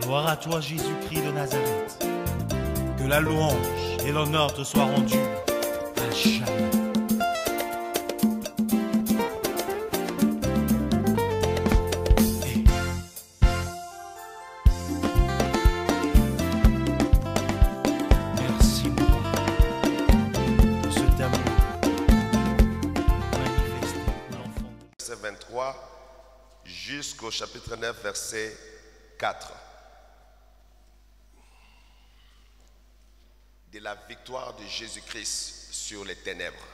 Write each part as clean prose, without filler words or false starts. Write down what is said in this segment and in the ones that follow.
Gloire à toi, Jésus-Christ de Nazareth. Que la louange et l'honneur te soient rendus à jamais. Merci, mon Père, de cet amour manifesté pour l'enfant. Verset 23 jusqu'au chapitre 9, verset 4. De la victoire de Jésus-Christ sur les ténèbres.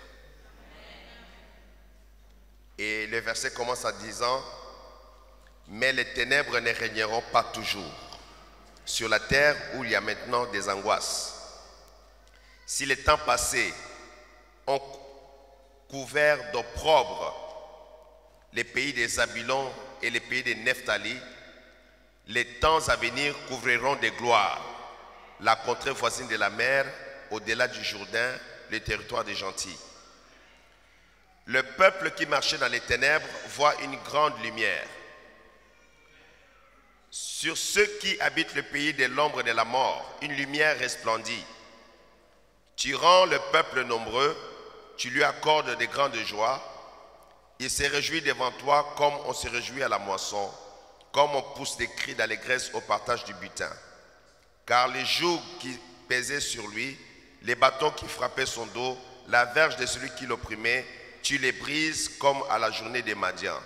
Et le verset commence en disant: mais les ténèbres ne régneront pas toujours sur la terre où il y a maintenant des angoisses. Si les temps passés ont couvert d'opprobre les pays des Zabulon et les pays des Nephtali, les temps à venir couvriront de gloire la contrée voisine de la mer, au-delà du Jourdain, le territoire des gentils. Le peuple qui marchait dans les ténèbres voit une grande lumière. Sur ceux qui habitent le pays de l'ombre de la mort, une lumière resplendit. Tu rends le peuple nombreux, tu lui accordes de grandes joies. Il se réjouit devant toi comme on se réjouit à la moisson, comme on pousse des cris d'allégresse au partage du butin. Car les jougs qui pesaient sur lui, les bâtons qui frappaient son dos, la verge de celui qui l'opprimait, tu les brises comme à la journée des Madians.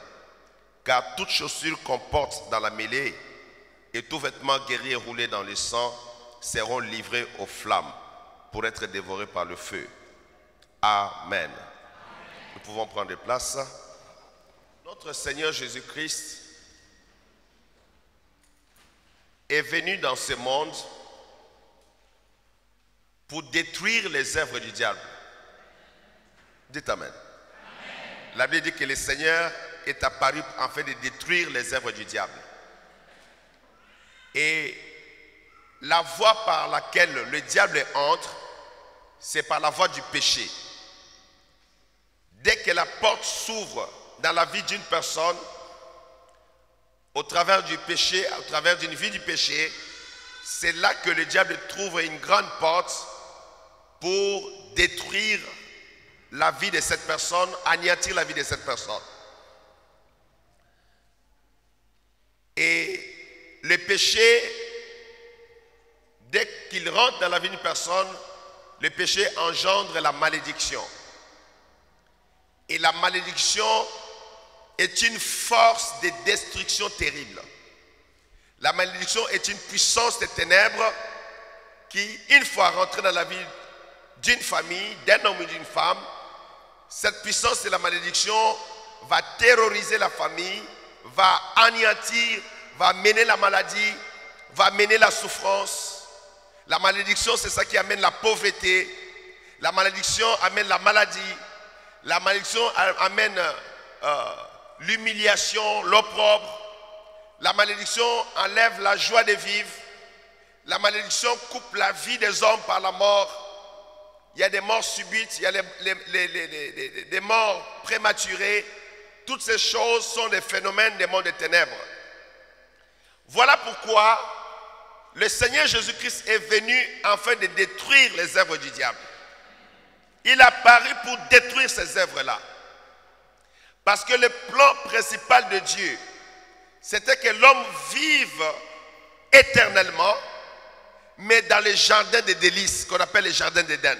Car toute chaussure qu'on porte dans la mêlée et tout vêtement guerrier roulé dans le sang seront livrés aux flammes pour être dévorés par le feu. Amen. Nous pouvons prendre place. Notre Seigneur Jésus-Christ est venu dans ce monde pour détruire les œuvres du diable. Dites Amen. La Bible dit que le Seigneur est apparu afin de détruire les œuvres du diable. Et la voie par laquelle le diable entre, c'est par la voie du péché. Dès que la porte s'ouvre dans la vie d'une personne, au travers du péché, au travers d'une vie du péché, c'est là que le diable trouve une grande porte pour détruire la vie de cette personne, anéantir la vie de cette personne. Et le péché, dès qu'il rentre dans la vie d'une personne, le péché engendre la malédiction. Et la malédiction est une force de destruction terrible. La malédiction est une puissance des ténèbres qui, une fois rentrée dans la vie d'une famille, d'un homme ou d'une femme, cette puissance de la malédiction va terroriser la famille, va anéantir, va mener la maladie, va mener la souffrance. La malédiction, c'est ça qui amène la pauvreté. La malédiction amène la maladie. La malédiction amène l'humiliation, l'opprobre. La malédiction enlève la joie de vivre. La malédiction coupe la vie des hommes par la mort. Il y a des morts subites, il y a des morts prématurées. Toutes ces choses sont des phénomènes des mondes des ténèbres. Voilà pourquoi le Seigneur Jésus-Christ est venu afin de détruire les œuvres du diable. Il a paru pour détruire ces œuvres-là. Parce que le plan principal de Dieu, c'était que l'homme vive éternellement, mais dans les jardins des délices, qu'on appelle les jardins d'Éden.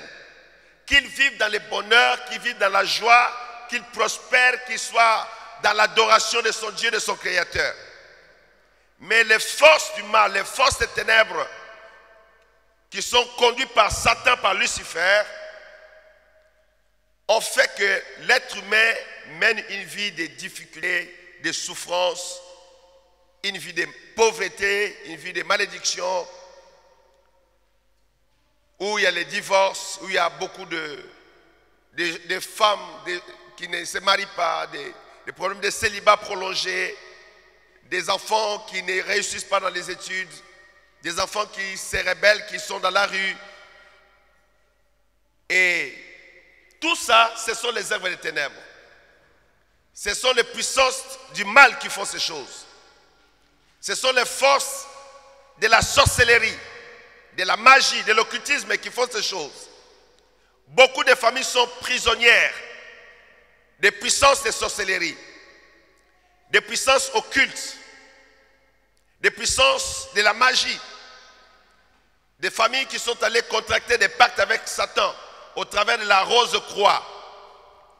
Qu'il vive dans le bonheur, qu'il vive dans la joie, qu'il prospère, qu'il soit dans l'adoration de son Dieu, de son Créateur. Mais les forces du mal, les forces des ténèbres, qui sont conduites par Satan, par Lucifer, ont fait que l'être humain mène une vie de difficultés, de souffrances, une vie de pauvreté, une vie de malédiction, où il y a les divorces, où il y a beaucoup de femmes qui ne se marient pas, des problèmes de célibat prolongé, des enfants qui ne réussissent pas dans les études, des enfants qui se rebellent, qui sont dans la rue. Et tout ça, ce sont les œuvres des ténèbres. Ce sont les puissances du mal qui font ces choses. Ce sont les forces de la sorcellerie, de la magie, de l'occultisme qui font ces choses. Beaucoup de familles sont prisonnières des puissances de sorcellerie, des puissances occultes, des puissances de la magie, des familles qui sont allées contracter des pactes avec Satan au travers de la rose-croix,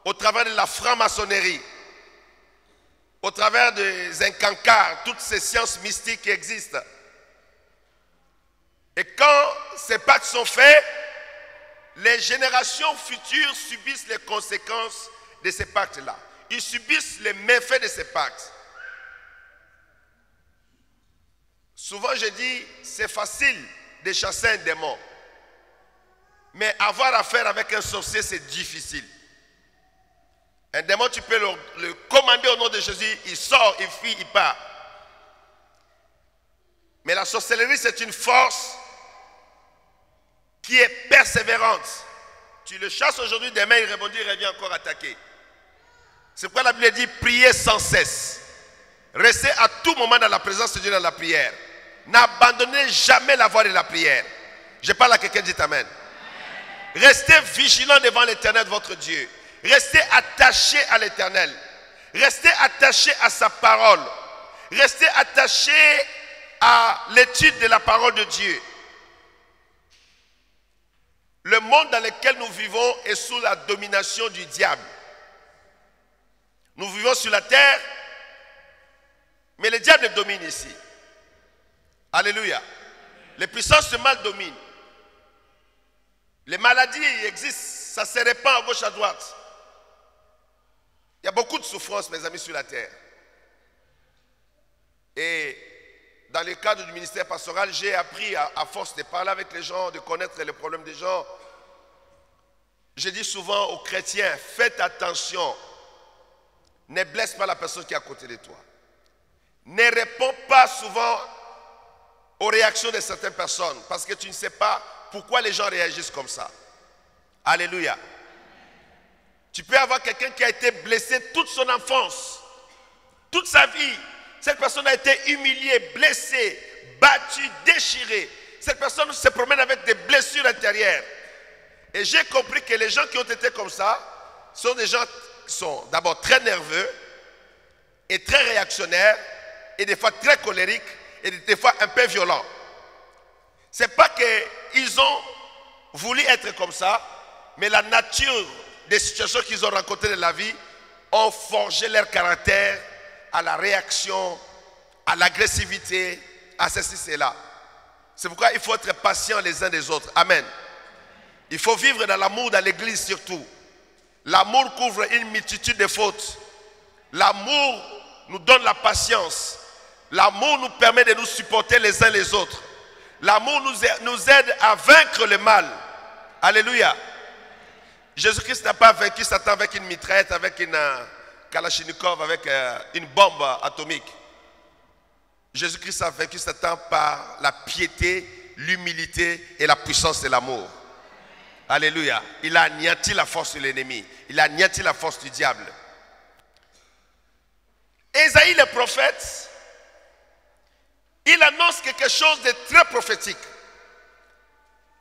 au travers de la franc-maçonnerie, au travers des incancars, toutes ces sciences mystiques qui existent. Et quand ces pactes sont faits, les générations futures subissent les conséquences de ces pactes-là. Ils subissent les méfaits de ces pactes. Souvent je dis, c'est facile de chasser un démon. Mais avoir affaire avec un sorcier, c'est difficile. Un démon, tu peux le commander au nom de Jésus, il sort, il fuit, il part. Mais la sorcellerie, c'est une force qui est persévérante. Tu le chasses aujourd'hui, demain il rebondit, il revient encore attaquer. C'est pourquoi la Bible dit priez sans cesse. Restez à tout moment dans la présence de Dieu dans la prière. N'abandonnez jamais la voie de la prière. Je parle à quelqu'un, dit amen. Restez vigilant devant l'Éternel votre Dieu. Restez attaché à l'Éternel. Restez attaché à sa parole. Restez attaché à l'étude de la parole de Dieu. Le monde dans lequel nous vivons est sous la domination du diable. Nous vivons sur la terre, mais le diable domine ici. Alléluia. Les puissances du mal dominent. Les maladies existent, ça se répand à gauche à droite. Il y a beaucoup de souffrances, mes amis, sur la terre. Et dans le cadre du ministère pastoral, j'ai appris à force de parler avec les gens, de connaître les problèmes des gens. Je dis souvent aux chrétiens, faites attention. Ne blesse pas la personne qui est à côté de toi. Ne réponds pas souvent aux réactions de certaines personnes parce que tu ne sais pas pourquoi les gens réagissent comme ça. Alléluia. Tu peux avoir quelqu'un qui a été blessé toute son enfance, toute sa vie. Cette personne a été humiliée, blessée, battue, déchirée. Cette personne se promène avec des blessures intérieures. Et j'ai compris que les gens qui ont été comme ça sont des gens qui sont d'abord très nerveux et très réactionnaires et des fois très colériques et des fois un peu violents. Ce n'est pas qu'ils ont voulu être comme ça, mais la nature des situations qu'ils ont rencontrées dans la vie ont forgé leur caractère à la réaction, à l'agressivité, à ceci, cela. C'est pourquoi il faut être patient les uns des autres. Amen. Il faut vivre dans l'amour dans l'église surtout. L'amour couvre une multitude de fautes. L'amour nous donne la patience. L'amour nous permet de nous supporter les uns les autres. L'amour nous aide à vaincre le mal. Alléluia. Jésus-Christ n'a pas vaincu Satan avec une mitraillette, avec une Kalachnikov, avec une bombe atomique. Jésus-Christ a vaincu Satan par la piété, l'humilité et la puissance de l'amour. Alléluia. Il a anéanti la force de l'ennemi. Il a anéanti la force du diable. Ésaïe le prophète, il annonce quelque chose de très prophétique.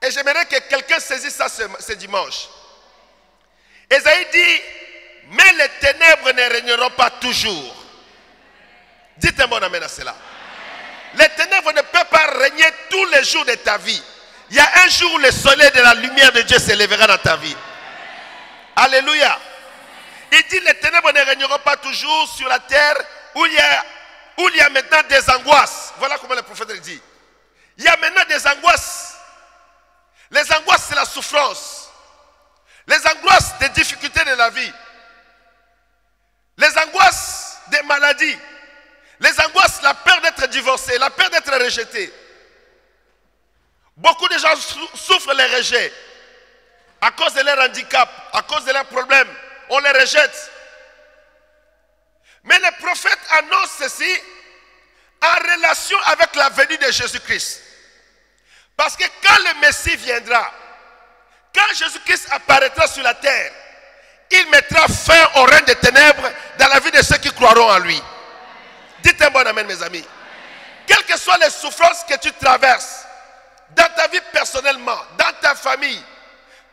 Et j'aimerais que quelqu'un saisisse ça ce dimanche. Ésaïe dit, mais les ténèbres ne régneront pas toujours. Dites un bon amen à cela. Les ténèbres ne peuvent pas régner tous les jours de ta vie. Il y a un jour où le soleil de la lumière de Dieu s'élèvera dans ta vie. Alléluia. Il dit, les ténèbres ne régneront pas toujours sur la terre où il y a maintenant des angoisses. Voilà comment le prophète le dit. Il y a maintenant des angoisses. Les angoisses, c'est la souffrance. Les angoisses des difficultés de la vie. Les angoisses des maladies. Les angoisses, la peur d'être divorcé, la peur d'être rejeté. Beaucoup de gens souffrent les rejets à cause de leur handicap, à cause de leurs problèmes. On les rejette. Mais le prophète annonce ceci en relation avec la venue de Jésus-Christ. Parce que quand le Messie viendra, quand Jésus-Christ apparaîtra sur la terre, il mettra fin au règne des ténèbres dans la vie de ceux qui croiront en lui. Dites un bon amen, mes amis. quelles que soient les souffrances que tu traverses, dans ta vie personnellement, dans ta famille,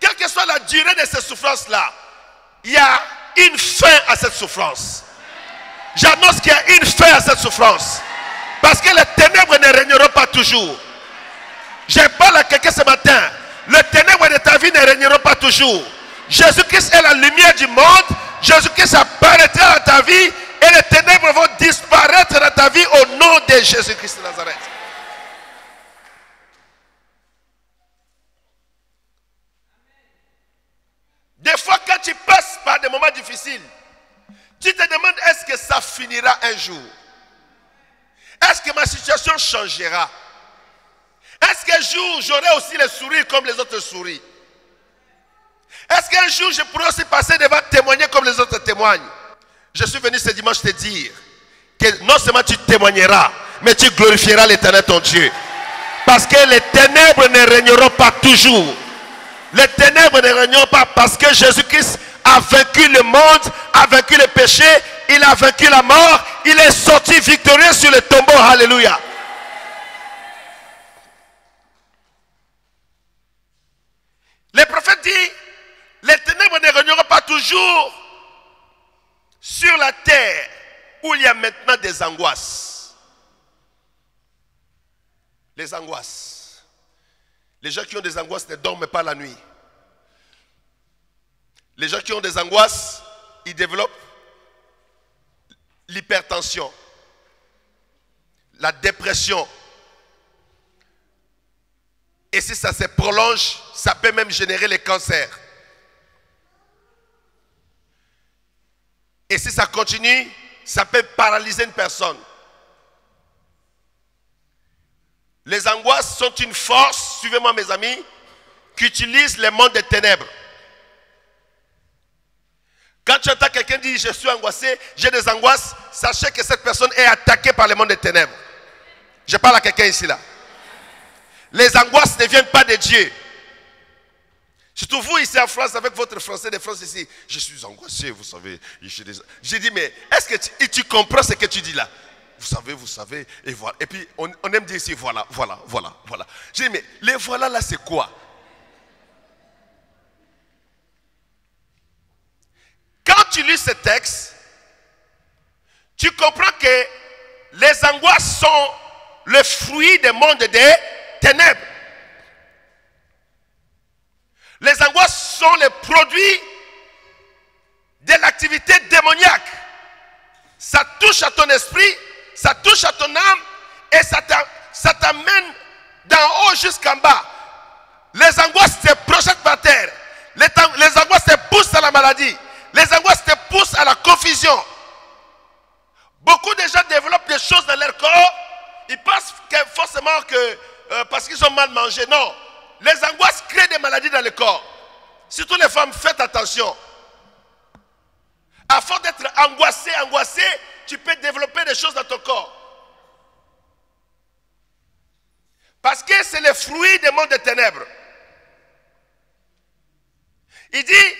quelle que soit la durée de ces souffrances-là, il y a une fin à cette souffrance. J'annonce qu'il y a une fin à cette souffrance. Parce que les ténèbres ne régneront pas toujours. Je parle à quelqu'un ce matin. Les ténèbres de ta vie ne régneront pas toujours. Jésus-Christ est la lumière du monde. Jésus-Christ apparaîtra dans ta vie et les ténèbres vont disparaître dans ta vie au nom de Jésus-Christ de Nazareth. Des fois, quand tu passes par des moments difficiles, tu te demandes, est-ce que ça finira un jour? Est-ce que ma situation changera? Est-ce qu'un jour, j'aurai aussi le sourire comme les autres sourient? Est-ce qu'un jour, je pourrai aussi passer devant témoigner comme les autres témoignent? Je suis venu ce dimanche te dire que non seulement tu témoigneras, mais tu glorifieras l'Éternel ton Dieu. Parce que les ténèbres ne régneront pas toujours. Les ténèbres ne régneront pas parce que Jésus-Christ a vaincu le monde, a vaincu le péché, il a vaincu la mort, il est sorti victorieux sur le tombeau. Alléluia. Le prophète dit, les ténèbres ne régneront pas toujours sur la terre où il y a maintenant des angoisses. Les angoisses. Les gens qui ont des angoisses ne dorment pas la nuit. Les gens qui ont des angoisses, ils développent l'hypertension, la dépression. Et si ça se prolonge, ça peut même générer les cancers. Et si ça continue, ça peut paralyser une personne. Les angoisses sont une force, suivez-moi mes amis, qui utilise le monde des ténèbres. Quand tu entends quelqu'un dire je suis angoissé, j'ai des angoisses, sachez que cette personne est attaquée par le monde des ténèbres. Je parle à quelqu'un ici là. Les angoisses ne viennent pas de Dieu. Surtout vous ici en France avec votre français de France ici. Je suis angoissé, vous savez. J'ai dit mais est-ce que tu comprends ce que tu dis là? Vous savez, et voilà. Et puis on aime dire ici voilà. J'ai dit mais les voilà là c'est quoi? Quand tu lis ce texte, tu comprends que les angoisses sont le fruit des mondes des ténèbres. Les angoisses sont les produits de l'activité démoniaque. Ça touche à ton esprit, ça touche à ton âme et ça t'amène d'en haut jusqu'en bas. Les angoisses te projettent par terre. Les angoisses te poussent à la maladie. Les angoisses te poussent à la confusion. Beaucoup de gens développent des choses dans leur corps. Ils pensent forcément que parce qu'ils ont mal mangé. Non. Les angoisses créent des maladies dans le corps. Surtout les femmes, faites attention. À force d'être angoissé, tu peux développer des choses dans ton corps. Parce que c'est le fruit des mondes des ténèbres. Il dit,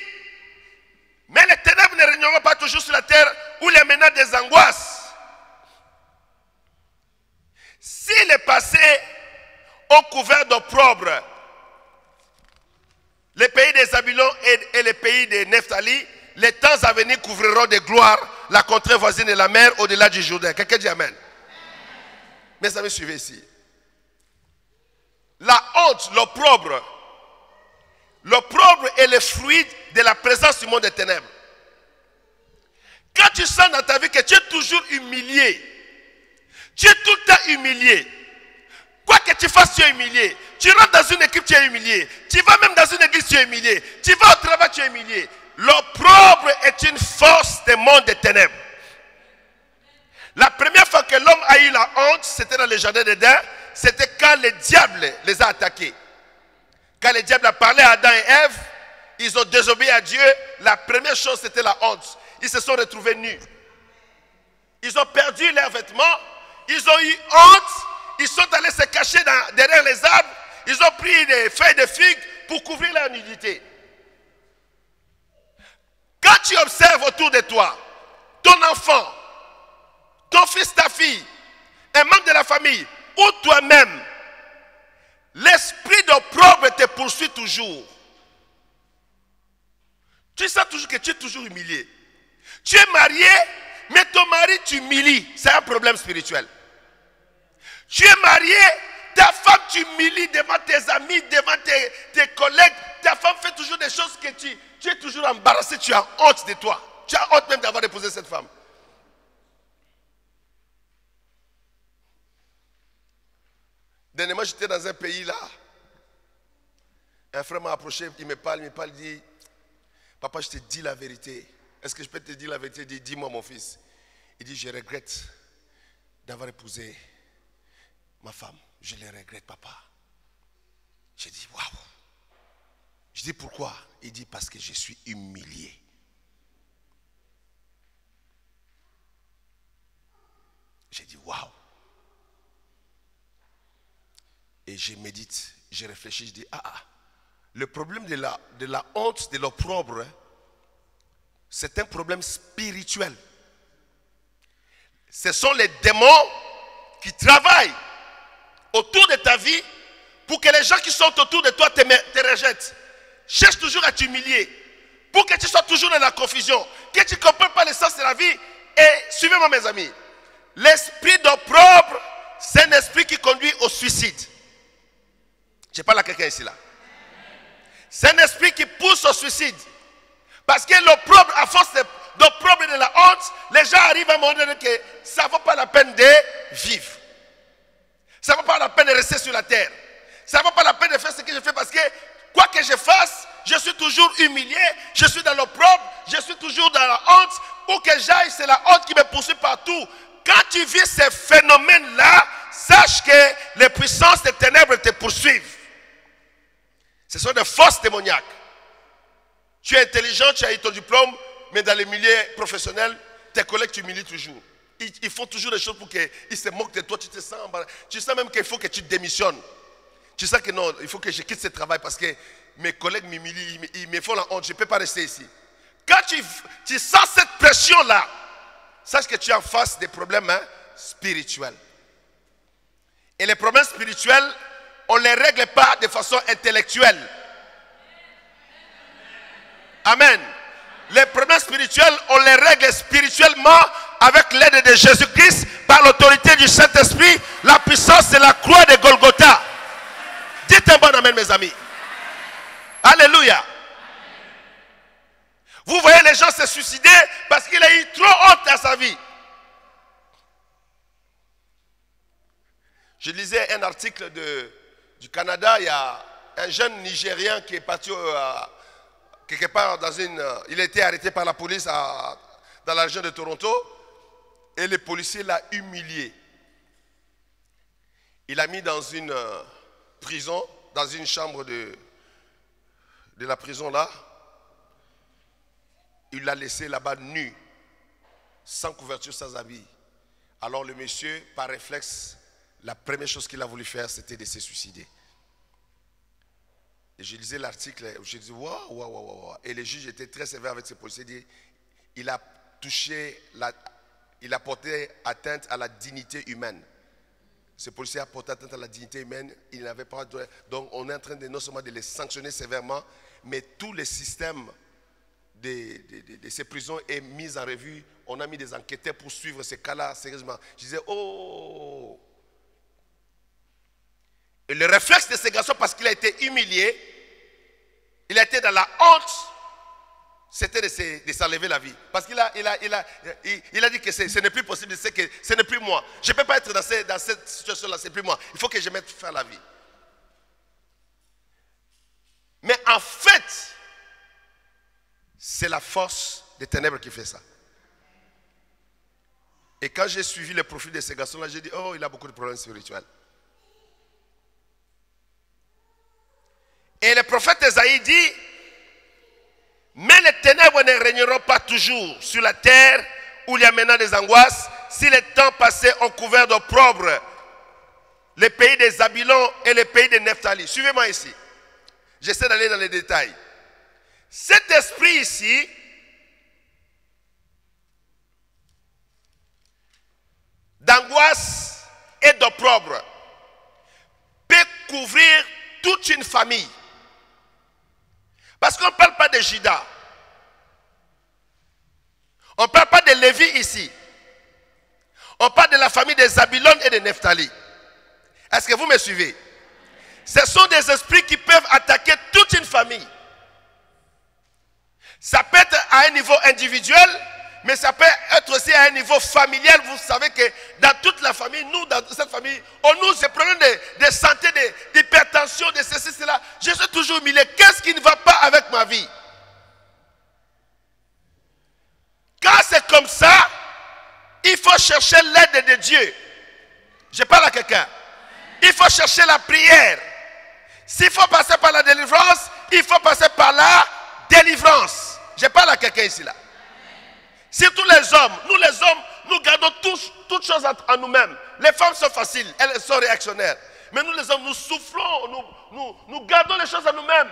mais les ténèbres ne régneront pas toujours sur la terre où il y a maintenant des angoisses. Si les passés ont couvert d'opprobre les pays des Zabulon et les pays des Nephtali, les temps à venir couvriront de gloire la contrée voisine et la mer au-delà du Jourdain. Quelqu'un dit Amen. Mes amis, suivez ici. La honte, l'opprobre est le fruit de la présence du monde des ténèbres. Quand tu sens dans ta vie que tu es toujours humilié, tu es tout le temps humilié. Quoi que tu fasses, tu es humilié. Tu rentres dans une équipe, tu es humilié. Tu vas même dans une église, tu es humilié. Tu vas au travail, tu es humilié. L'opprobre est une force des mondes des ténèbres. La première fois que l'homme a eu la honte, c'était dans le jardin d'Éden. C'était quand le diable les a attaqués. Quand le diable a parlé à Adam et Ève, ils ont désobéi à Dieu. La première chose, c'était la honte. Ils se sont retrouvés nus. Ils ont perdu leurs vêtements. Ils ont eu honte. Ils sont allés se cacher derrière les arbres. Ils ont pris des feuilles de figues pour couvrir leur nudité. Quand tu observes autour de toi, ton enfant, ton fils, ta fille, un membre de la famille, ou toi-même, l'esprit d'opprobre te poursuit toujours. Tu sens toujours que tu es toujours humilié. Tu es marié, mais ton mari t'humilie. C'est un problème spirituel. Tu es marié, ta femme t'humilie devant tes amis, devant tes collègues. Ta femme fait toujours des choses que tu es toujours embarrassé, tu as honte de toi. Tu as honte même d'avoir épousé cette femme. Dernièrement, j'étais dans un pays là. Un frère m'a approché, il me parle, il dit, papa, je te dis la vérité. Est-ce que je peux te dire la vérité? Il dit, dis-moi mon fils. Il dit, je regrette d'avoir épousé ma femme. Je le regrette, papa. J'ai dit, waouh. Je dis, pourquoi? Il dit, parce que je suis humilié. J'ai dit, waouh. Et je médite, je réfléchis, je dis, le problème de la honte, de l'opprobre, c'est un problème spirituel. Ce sont les démons qui travaillent autour de ta vie pour que les gens qui sont autour de toi te rejettent. Cherche toujours à t'humilier pour que tu sois toujours dans la confusion, que tu ne comprennes pas le sens de la vie. Et suivez-moi mes amis, l'esprit d'opprobre, c'est un esprit qui conduit au suicide. Je parle à quelqu'un ici là. C'est un esprit qui pousse au suicide. Parce que l'opprobre, à force d'opprobre et de la honte, les gens arrivent à un moment donné que ça ne vaut pas la peine de vivre. Ça ne vaut pas la peine de rester sur la terre. Ça ne vaut pas la peine de faire ce que je fais parce que quoi que je fasse, je suis toujours humilié, je suis dans l'opprobre, je suis toujours dans la honte. Où que j'aille, c'est la honte qui me poursuit partout. Quand tu vis ces phénomènes-là, sache que les puissances des ténèbres te poursuivent. Ce sont des forces démoniaques. Tu es intelligent, tu as eu ton diplôme, mais dans les milieux professionnels, tes collègues t'humilient toujours. Ils font toujours des choses pour qu'ils se moquent de toi. Tu te sens embarrassé. Tu sens même qu'il faut que tu démissionnes. Tu sais que non, il faut que je quitte ce travail parce que mes collègues m'humilient, ils me font la honte. Je ne peux pas rester ici. Quand tu sens cette pression-là, sache que tu es en face des problèmes spirituels. Et les problèmes spirituels, on ne les règle pas de façon intellectuelle. Amen. Les problèmes spirituels, on les règle spirituellement avec l'aide de Jésus-Christ, par l'autorité du Saint-Esprit, la puissance de la croix de Golgotha. Dites un bon amen, mes amis. Alléluia. Vous voyez les gens se suicider parce qu'il a eu trop honte à sa vie. Je lisais un article du Canada, il y a un jeune Nigérien qui est parti quelque part dans il a été arrêté par la police dans la région de Toronto et les policiers l'ont humilié. Il l'a mis dans une prison, dans une chambre de la prison là. Il l'a laissé là-bas nu, sans couverture, sans habit. Alors le monsieur, par réflexe, la première chose qu'il a voulu faire, c'était de se suicider. Et je lisais l'article, je disais, waouh. Et le juge était très sévère avec ses policiers. Il dit, il a porté atteinte à la dignité humaine. Ce policier a porté atteinte à la dignité humaine. Il n'avait pas de... Donc on est en train de non seulement de les sanctionner sévèrement, mais tout le système de ces prisons est mis en revue. On a mis des enquêteurs pour suivre ces cas-là sérieusement. Je disais, oh. Et le réflexe de ce garçon, parce qu'il a été humilié, il a été dans la honte, c'était de s'enlever la vie. Parce qu'il a dit que ce n'est plus possible, c'est que ce n'est plus moi. Je ne peux pas être dans cette situation-là, ce n'est plus moi. Il faut que je mette fin à la vie. Mais en fait, c'est la force des ténèbres qui fait ça. Et quand j'ai suivi le profil de ces garçons-là, j'ai dit, oh, il a beaucoup de problèmes spirituels. Et le prophète Esaïe dit, mais les ténèbres ne régneront pas toujours sur la terre où il y a maintenant des angoisses, si les temps passés ont couvert d'opprobre les pays des Zabylon et les pays de Nephtali. Suivez-moi ici. J'essaie d'aller dans les détails. Cet esprit ici, d'angoisse, et d'opprobre peut couvrir toute une famille. Parce qu'on ne parle pas de Judas. On ne parle pas de Lévi ici. On parle de la famille de Zabulon et de Nephtali. Est-ce que vous me suivez? Ce sont des esprits qui peuvent attaquer toute une famille. Ça peut être à un niveau individuel, mais ça peut être aussi à un niveau familial. Vous savez que dans toute la famille, nous, dans cette famille, on nous des problèmes de santé, d'hypertension, de ceci, cela. Je suis toujours humilié. Qu'est-ce qui ne va pas avec ma vie? Quand c'est comme ça, il faut chercher l'aide de Dieu. Je parle à quelqu'un. Il faut chercher la prière. S'il faut passer par la délivrance, il faut passer par la délivrance. Je parle à quelqu'un ici là. Surtout les hommes. Nous les hommes, nous gardons toutes choses en nous-mêmes. Les femmes sont faciles, elles sont réactionnaires. Mais nous les hommes, nous souffrons, nous gardons les choses en nous-mêmes.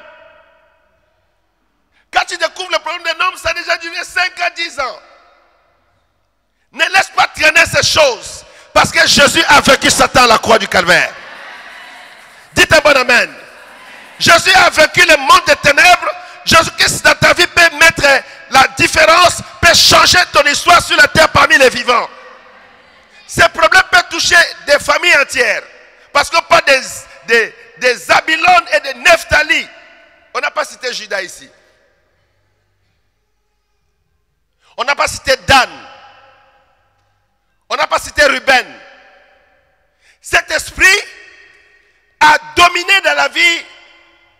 Quand tu découvres le problème d'un homme, ça a déjà duré 5 à 10 ans. Ne laisse pas traîner ces choses. Parce que Jésus a vaincu Satan à la croix du Calvaire. Dites un bon amen. Jésus a vaincu le monde des ténèbres. Jésus-Christ dans ta vie peut mettre la différence, peut changer ton histoire sur la terre parmi les vivants. Ces problèmes peuvent toucher des familles entières. Parce qu'on parle des Zabulon et des Nephtali. On n'a pas cité Judas ici. On n'a pas cité Dan. On n'a pas cité Ruben. Cet esprit a dominé dans la vie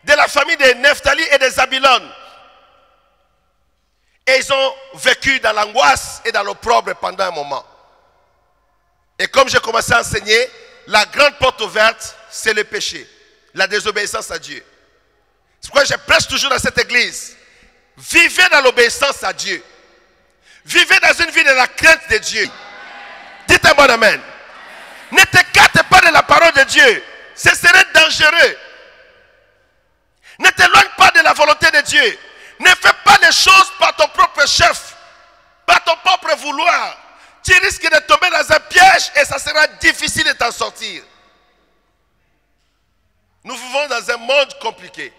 de la famille de Nephtali et de Zabulon. Et ils ont vécu dans l'angoisse et dans l'opprobre pendant un moment. Et comme j'ai commencé à enseigner, la grande porte ouverte, c'est le péché, la désobéissance à Dieu. C'est pourquoi je prêche toujours dans cette église. Vivez dans l'obéissance à Dieu. Vivez dans une vie de la crainte de Dieu. Dites un bon amen. Ne t'écarte pas de la parole de Dieu. Ce serait dangereux. Ne t'éloigne pas de la volonté de Dieu. Ne fais pas les choses par ton propre chef, par ton propre vouloir. Tu risques de tomber dans un piège et ça sera difficile de t'en sortir. Nous vivons dans un monde compliqué.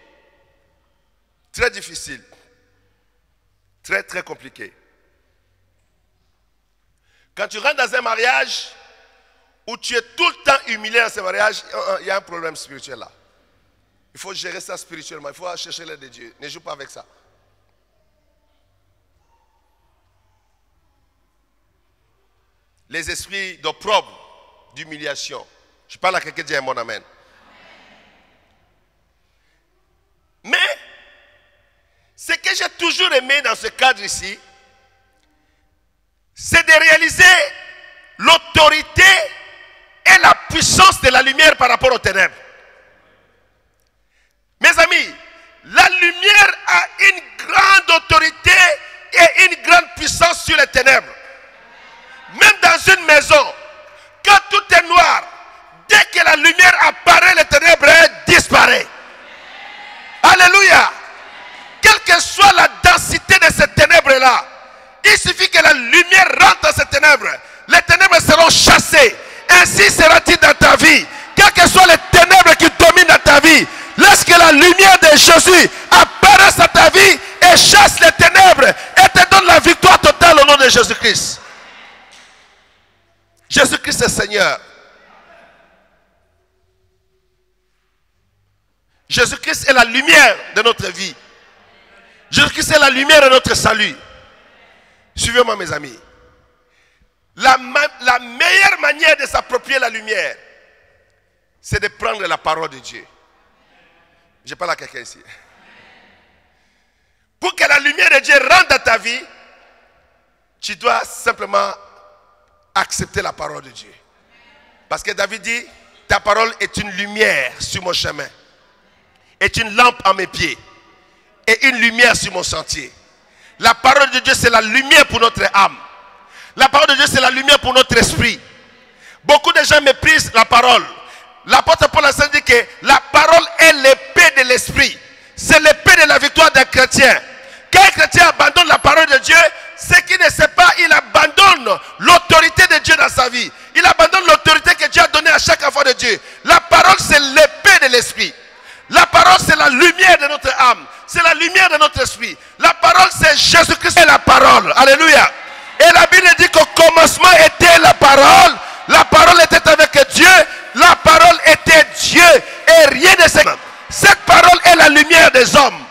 Très difficile. Très, très compliqué. Quand tu rentres dans un mariage où tu es tout le temps humilié dans ce mariage, il y a un problème spirituel là. Il faut gérer ça spirituellement. Il faut chercher l'aide de Dieu. Ne joue pas avec ça. Les esprits d'opprobre, d'humiliation. Je parle à quelqu'un qui dit mon amen. Mais, ce que j'ai toujours aimé dans ce cadre ici, c'est de réaliser l'autorité et la puissance de la lumière par rapport aux ténèbres. Mes amis, la lumière a une grande autorité et une grande puissance sur les ténèbres. Même dans une maison, quand tout est noir, dès que la lumière apparaît, les ténèbres disparaissent. Alléluia. Quelle que soit la densité de ces ténèbres-là, il suffit que la lumière rentre dans ces ténèbres. Les ténèbres seront chassées. Ainsi sera-t-il dans ta vie. Quelles que soient les ténèbres qui dominent dans ta vie, laisse que la lumière de Jésus apparaisse dans ta vie et chasse les ténèbres et te donne la victoire totale au nom de Jésus-Christ. Jésus-Christ est Seigneur. Jésus-Christ est la lumière de notre vie. Jésus-Christ est la lumière de notre salut. Suivez-moi mes amis. La meilleure manière de s'approprier la lumière, c'est de prendre la parole de Dieu. Je parle à quelqu'un ici. Pour que la lumière de Dieu rentre dans ta vie, tu dois simplement accepter la parole de Dieu. Parce que David dit, ta parole est une lumière sur mon chemin, est une lampe à mes pieds et une lumière sur mon sentier. La parole de Dieu, c'est la lumière pour notre âme. La parole de Dieu, c'est la lumière pour notre esprit. Beaucoup de gens méprisent la parole. L'apôtre Paul a dit que la parole est l'épée de l'esprit. C'est l'épée de la victoire d'un chrétien. Quand un chrétien abandonne la parole de Dieu, ce qu'il ne sait pas, il abandonne l'autorité de Dieu dans sa vie. Il abandonne l'autorité que Dieu a donnée à chaque enfant de Dieu. La parole, c'est l'épée de l'esprit. La parole, c'est la lumière de notre âme. C'est la lumière de notre esprit. La parole, c'est Jésus-Christ et la parole. Alléluia. Et la Bible dit qu'au commencement était la parole. La parole était avec Dieu. La parole était Dieu. Et rien de ça. Cette parole est la lumière des hommes.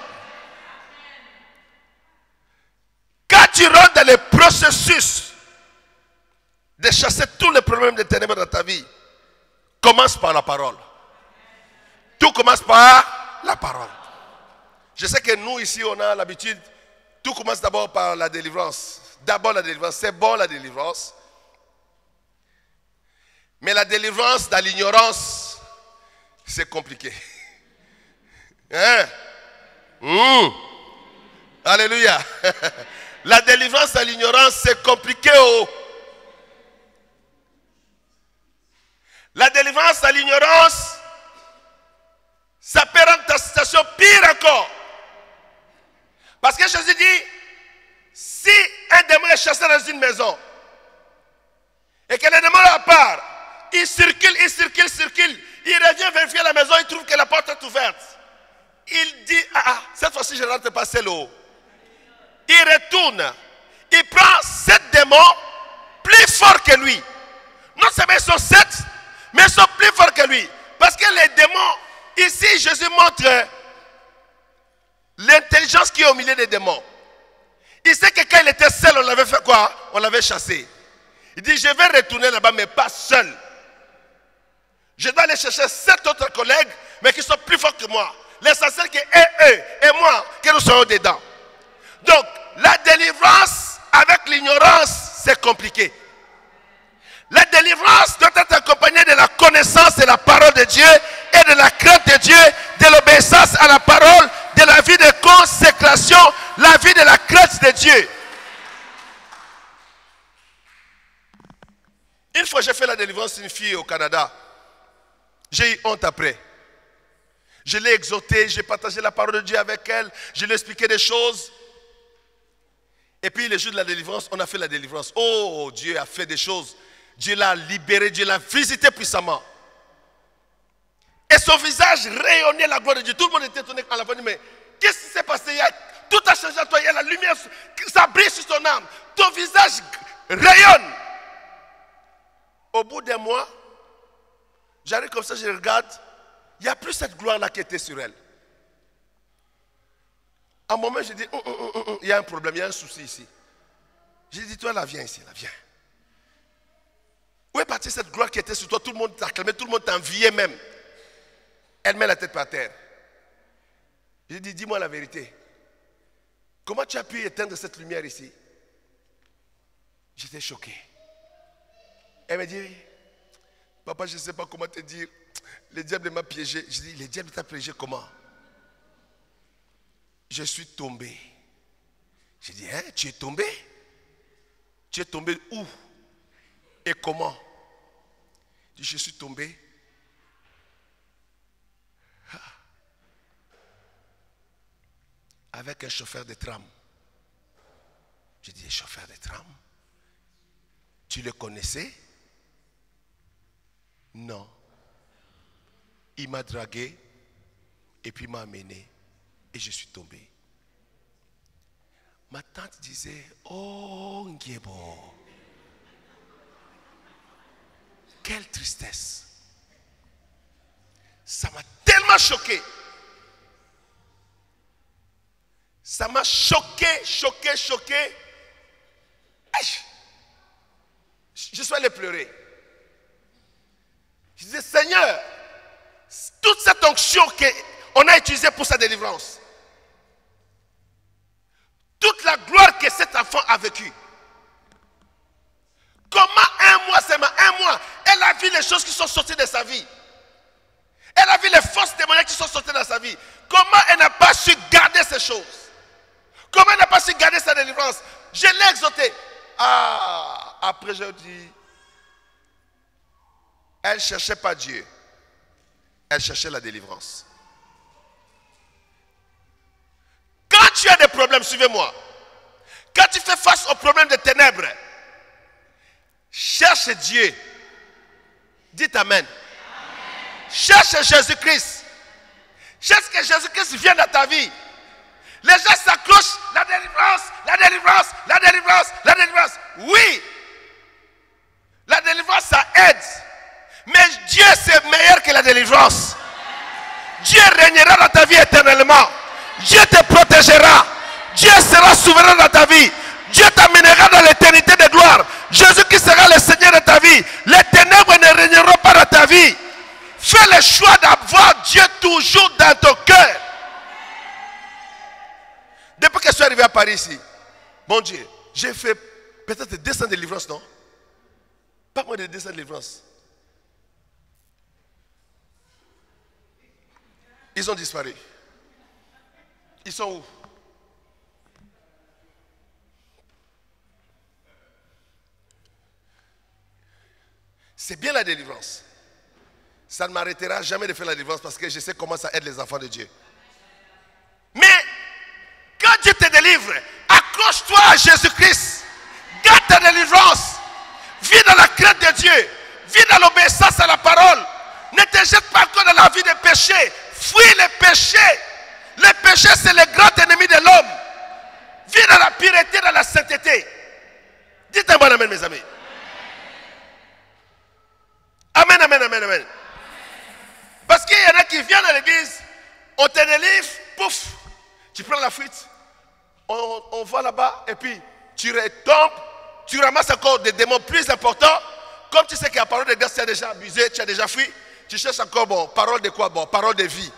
Quand tu rentres dans le processus de chasser tous les problèmes de ténèbres dans ta vie, commence par la parole. Tout commence par la parole. Je sais que nous ici, on a l'habitude, tout commence d'abord par la délivrance. D'abord la délivrance, c'est bon la délivrance. Mais la délivrance dans l'ignorance, c'est compliqué. Hein? Alléluia. La délivrance dans l'ignorance, c'est compliqué. Oh. La délivrance dans l'ignorance, ça peut rendre ta situation pire encore. Parce que Jésus dit, si un démon est chassé dans une maison, et que le démon à part, il circule, il revient vérifier la maison, il trouve que la porte est ouverte. Il dit, cette fois-ci je ne rentre pas, c'est l'eau. Il retourne, il prend 7 démons plus forts que lui. Non seulement ils sont 7, mais ils sont plus forts que lui. Parce que les démons, ici Jésus montre l'intelligence qui est au milieu des démons. Il sait que quand il était seul, on l'avait fait quoi? On l'avait chassé. Il dit, je vais retourner là-bas, mais pas seul. Je dois aller chercher 7 autres collègues, mais qui sont plus forts que moi. L'essentiel que eux et moi, que nous soyons dedans. Donc, la délivrance avec l'ignorance, c'est compliqué. La délivrance doit être accompagnée de la connaissance de la parole de Dieu et de la crainte de Dieu, de l'obéissance à la parole, de la vie de consécration, la vie de la crainte de Dieu. Une fois, j'ai fait la délivrance d'une fille au Canada. J'ai eu honte après. Je l'ai exhortée, j'ai partagé la parole de Dieu avec elle, je lui ai expliqué des choses. Et puis le jour de la délivrance, on a fait la délivrance. Oh, Dieu a fait des choses. Dieu l'a libéré, Dieu l'a visité puissamment. Et son visage rayonnait la gloire de Dieu. Tout le monde était étonné quand on l'a vu. Mais qu'est-ce qui s'est passé? Tout a changé à toi. Il y a la lumière, ça brille sur ton âme. Ton visage rayonne. Au bout d'un mois, j'arrive comme ça, je regarde. Il n'y a plus cette gloire-là qui était sur elle. À un moment, je dis, il y a un problème, il y a un souci ici. J'ai dit, toi là, viens ici, là, viens. Où est partie cette gloire qui était sur toi? Tout le monde t'acclamait, tout le monde t'enviait même. Elle met la tête par terre. J'ai dit, dis-moi la vérité. Comment tu as pu éteindre cette lumière ici? J'étais choqué. Elle m'a dit, papa, je ne sais pas comment te dire. Le diable m'a piégé. Je dis, le diable t'a piégé comment? Je suis tombé. J'ai dit, hein, tu es tombé? Tu es tombé où? Et comment? Je dis, je suis tombé. Avec un chauffeur de tram. J'ai dit, chauffeur de tram? Tu le connaissais? Non. Il m'a dragué et puis m'a amené et je suis tombé. Ma tante disait, oh Ngebo, quelle tristesse. Ça m'a tellement choqué. Ça m'a choqué. Je suis allé pleurer. Je disais, Seigneur, toute cette onction qu'on a utilisée pour sa délivrance, toute la gloire que cet enfant a vécue, comment un mois seulement, elle a vu les choses qui sont sorties de sa vie. Elle a vu les forces démoniaques qui sont sorties de sa vie. Comment elle n'a pas su garder ces choses? Comment elle n'a pas su garder sa délivrance? Je l'ai exhortée. Après je dis, elle ne cherchait pas Dieu. Elle cherchait la délivrance. Quand tu as des problèmes, suivez-moi. Quand tu fais face aux problèmes de ténèbres, cherche Dieu. Dites Amen. Cherche Jésus-Christ. Cherche que Jésus-Christ vienne dans ta vie. Les gens s'accrochent. La délivrance, la délivrance, la délivrance, la délivrance. Oui. La délivrance, ça aide. Mais Dieu, c'est meilleur que la délivrance. Dieu régnera dans ta vie éternellement. Dieu te protégera. Dieu sera souverain dans ta vie. Dieu t'amènera dans l'éternité de gloire. Jésus-Christ sera le Seigneur de ta vie. Les ténèbres ne régneront pas dans ta vie. Fais le choix d'avoir Dieu toujours dans ton cœur. Depuis que je suis arrivé à Paris ici, mon Dieu, j'ai fait peut-être 200 délivrances, non? Pas moins de 200 délivrances. Ils ont disparu. Ils sont où? C'est bien la délivrance. Ça ne m'arrêtera jamais de faire la délivrance parce que je sais comment ça aide les enfants de Dieu. Mais quand Dieu te délivre, accroche-toi à Jésus-Christ. Garde ta délivrance. Vis dans la crainte de Dieu. Vis dans l'obéissance à la parole. Ne te jette pas encore dans la vie des péchés. Fuis les péchés. Le péché, c'est le grand ennemi de l'homme. Vis dans la pureté, dans la sainteté. Dites un bon amen, mes amis. Amen, amen, amen, amen. Parce qu'il y en a qui viennent à l'église, on te délivre, pouf, tu prends la fuite, on va là-bas et puis tu retombes, tu ramasses encore des démons plus importants. Comme tu sais que la parole de grâce, tu as déjà abusé, tu as déjà fui, tu cherches encore, bon, parole de quoi? Bon, parole de vie.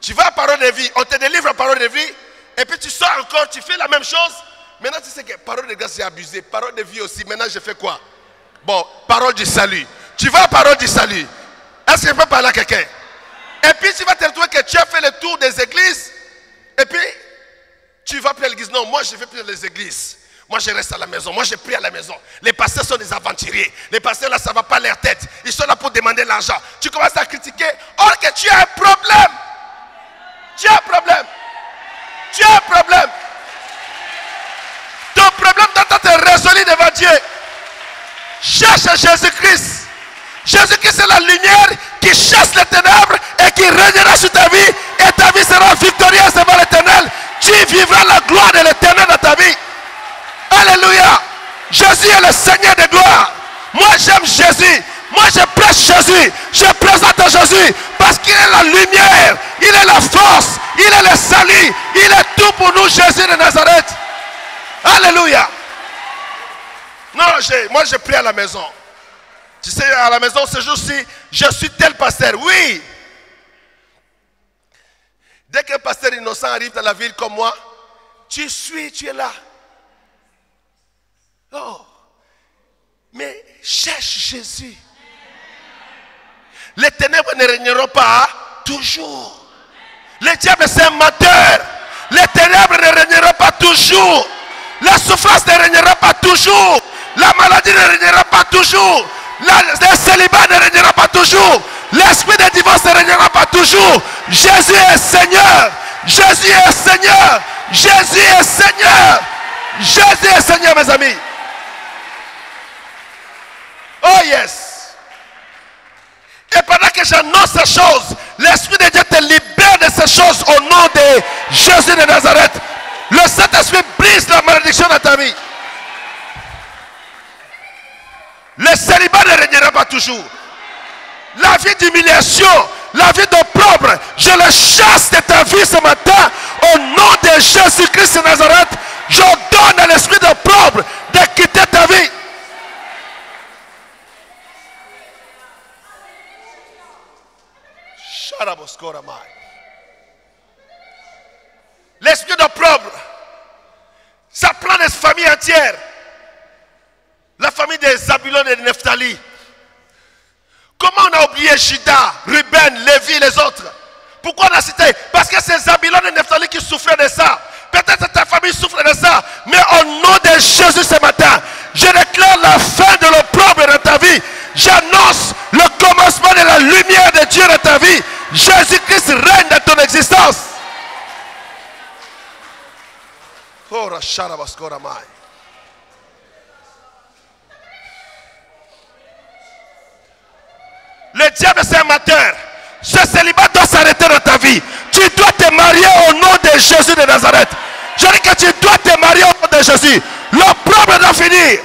Tu vas à parole de vie, on te délivre en parole de vie, et puis tu sors encore, tu fais la même chose. Maintenant tu sais que parole de grâce, j'ai abusé, parole de vie aussi, maintenant je fais quoi? Bon, parole du salut. Tu vas à parole du salut. Est-ce que je peux parler à quelqu'un? Et puis tu vas te retrouver que tu as fait le tour des églises. Et puis tu vas plus à l'église. Non, moi je ne vais plus dans les églises. Moi je reste à la maison. Moi je prie à la maison. Les pasteurs sont des aventuriers. Les pasteurs là ça ne va pas leur tête. Ils sont là pour demander l'argent. Tu commences à critiquer. Or que tu as un problème. Tu as un problème. Tu as un problème. Ton problème doit être résolu devant Dieu. Cherche Jésus-Christ. Jésus-Christ est la lumière qui chasse les ténèbres et qui régnera sur ta vie. Et ta vie sera victorieuse devant l'Éternel. Tu vivras la gloire de l'Éternel dans ta vie. Alléluia. Jésus est le Seigneur de gloire. Moi j'aime Jésus. Moi je prêche Jésus. Je présente Jésus parce qu'il est la lumière. Il est la force. Il est le salut. Il est tout pour nous, Jésus de Nazareth. Alléluia. Non, moi je prie à la maison. Tu sais, à la maison, ce jour-ci, je suis tel pasteur. Oui. Dès qu'un pasteur innocent arrive dans la ville comme moi, tu es là. Oh. Mais cherche Jésus. Les ténèbres ne régneront pas toujours. Le diable, c'est un menteur. Les ténèbres ne régneront pas toujours. La souffrance ne régnera pas toujours. La maladie ne régnera pas toujours. Le célibat ne régnera pas toujours. L'esprit de divorce ne régnera pas toujours. Jésus est Seigneur. Jésus est Seigneur. Jésus est Seigneur. Jésus est Seigneur, mes amis. Oh yes. Et pendant que j'annonce ces choses, l'Esprit de Dieu te libère de ces choses au nom de Jésus de Nazareth. Le Saint-Esprit brise la malédiction dans ta vie. Le célibat ne régnera pas toujours. La vie d'humiliation, la vie d'opprobre, je le chasse de ta vie ce matin. Au nom de Jésus-Christ de Nazareth, j'ordonne à l'esprit d'opprobre de quitter ta vie. L'esprit d'opprobre, ça prend des familles entières. La famille des Zabulon et de Nephtali. Comment on a oublié Juda, Ruben, Lévi, les autres? Pourquoi on a cité? Parce que c'est Zabulon et Nephtali qui souffraient de ça. Peut-être ta famille souffre de ça. Mais au nom de Jésus ce matin, je déclare la fin de l'opprobre dans ta vie. J'annonce le commencement de la lumière de Dieu dans ta vie. Jésus-Christ règne dans ton existence. Oh, Racharabaskoramai. diable c'est un menteur. Ce célibat doit s'arrêter dans ta vie. Tu dois te marier au nom de Jésus de Nazareth. Je dis que tu dois te marier au nom de Jésus. L'opprobre doit finir.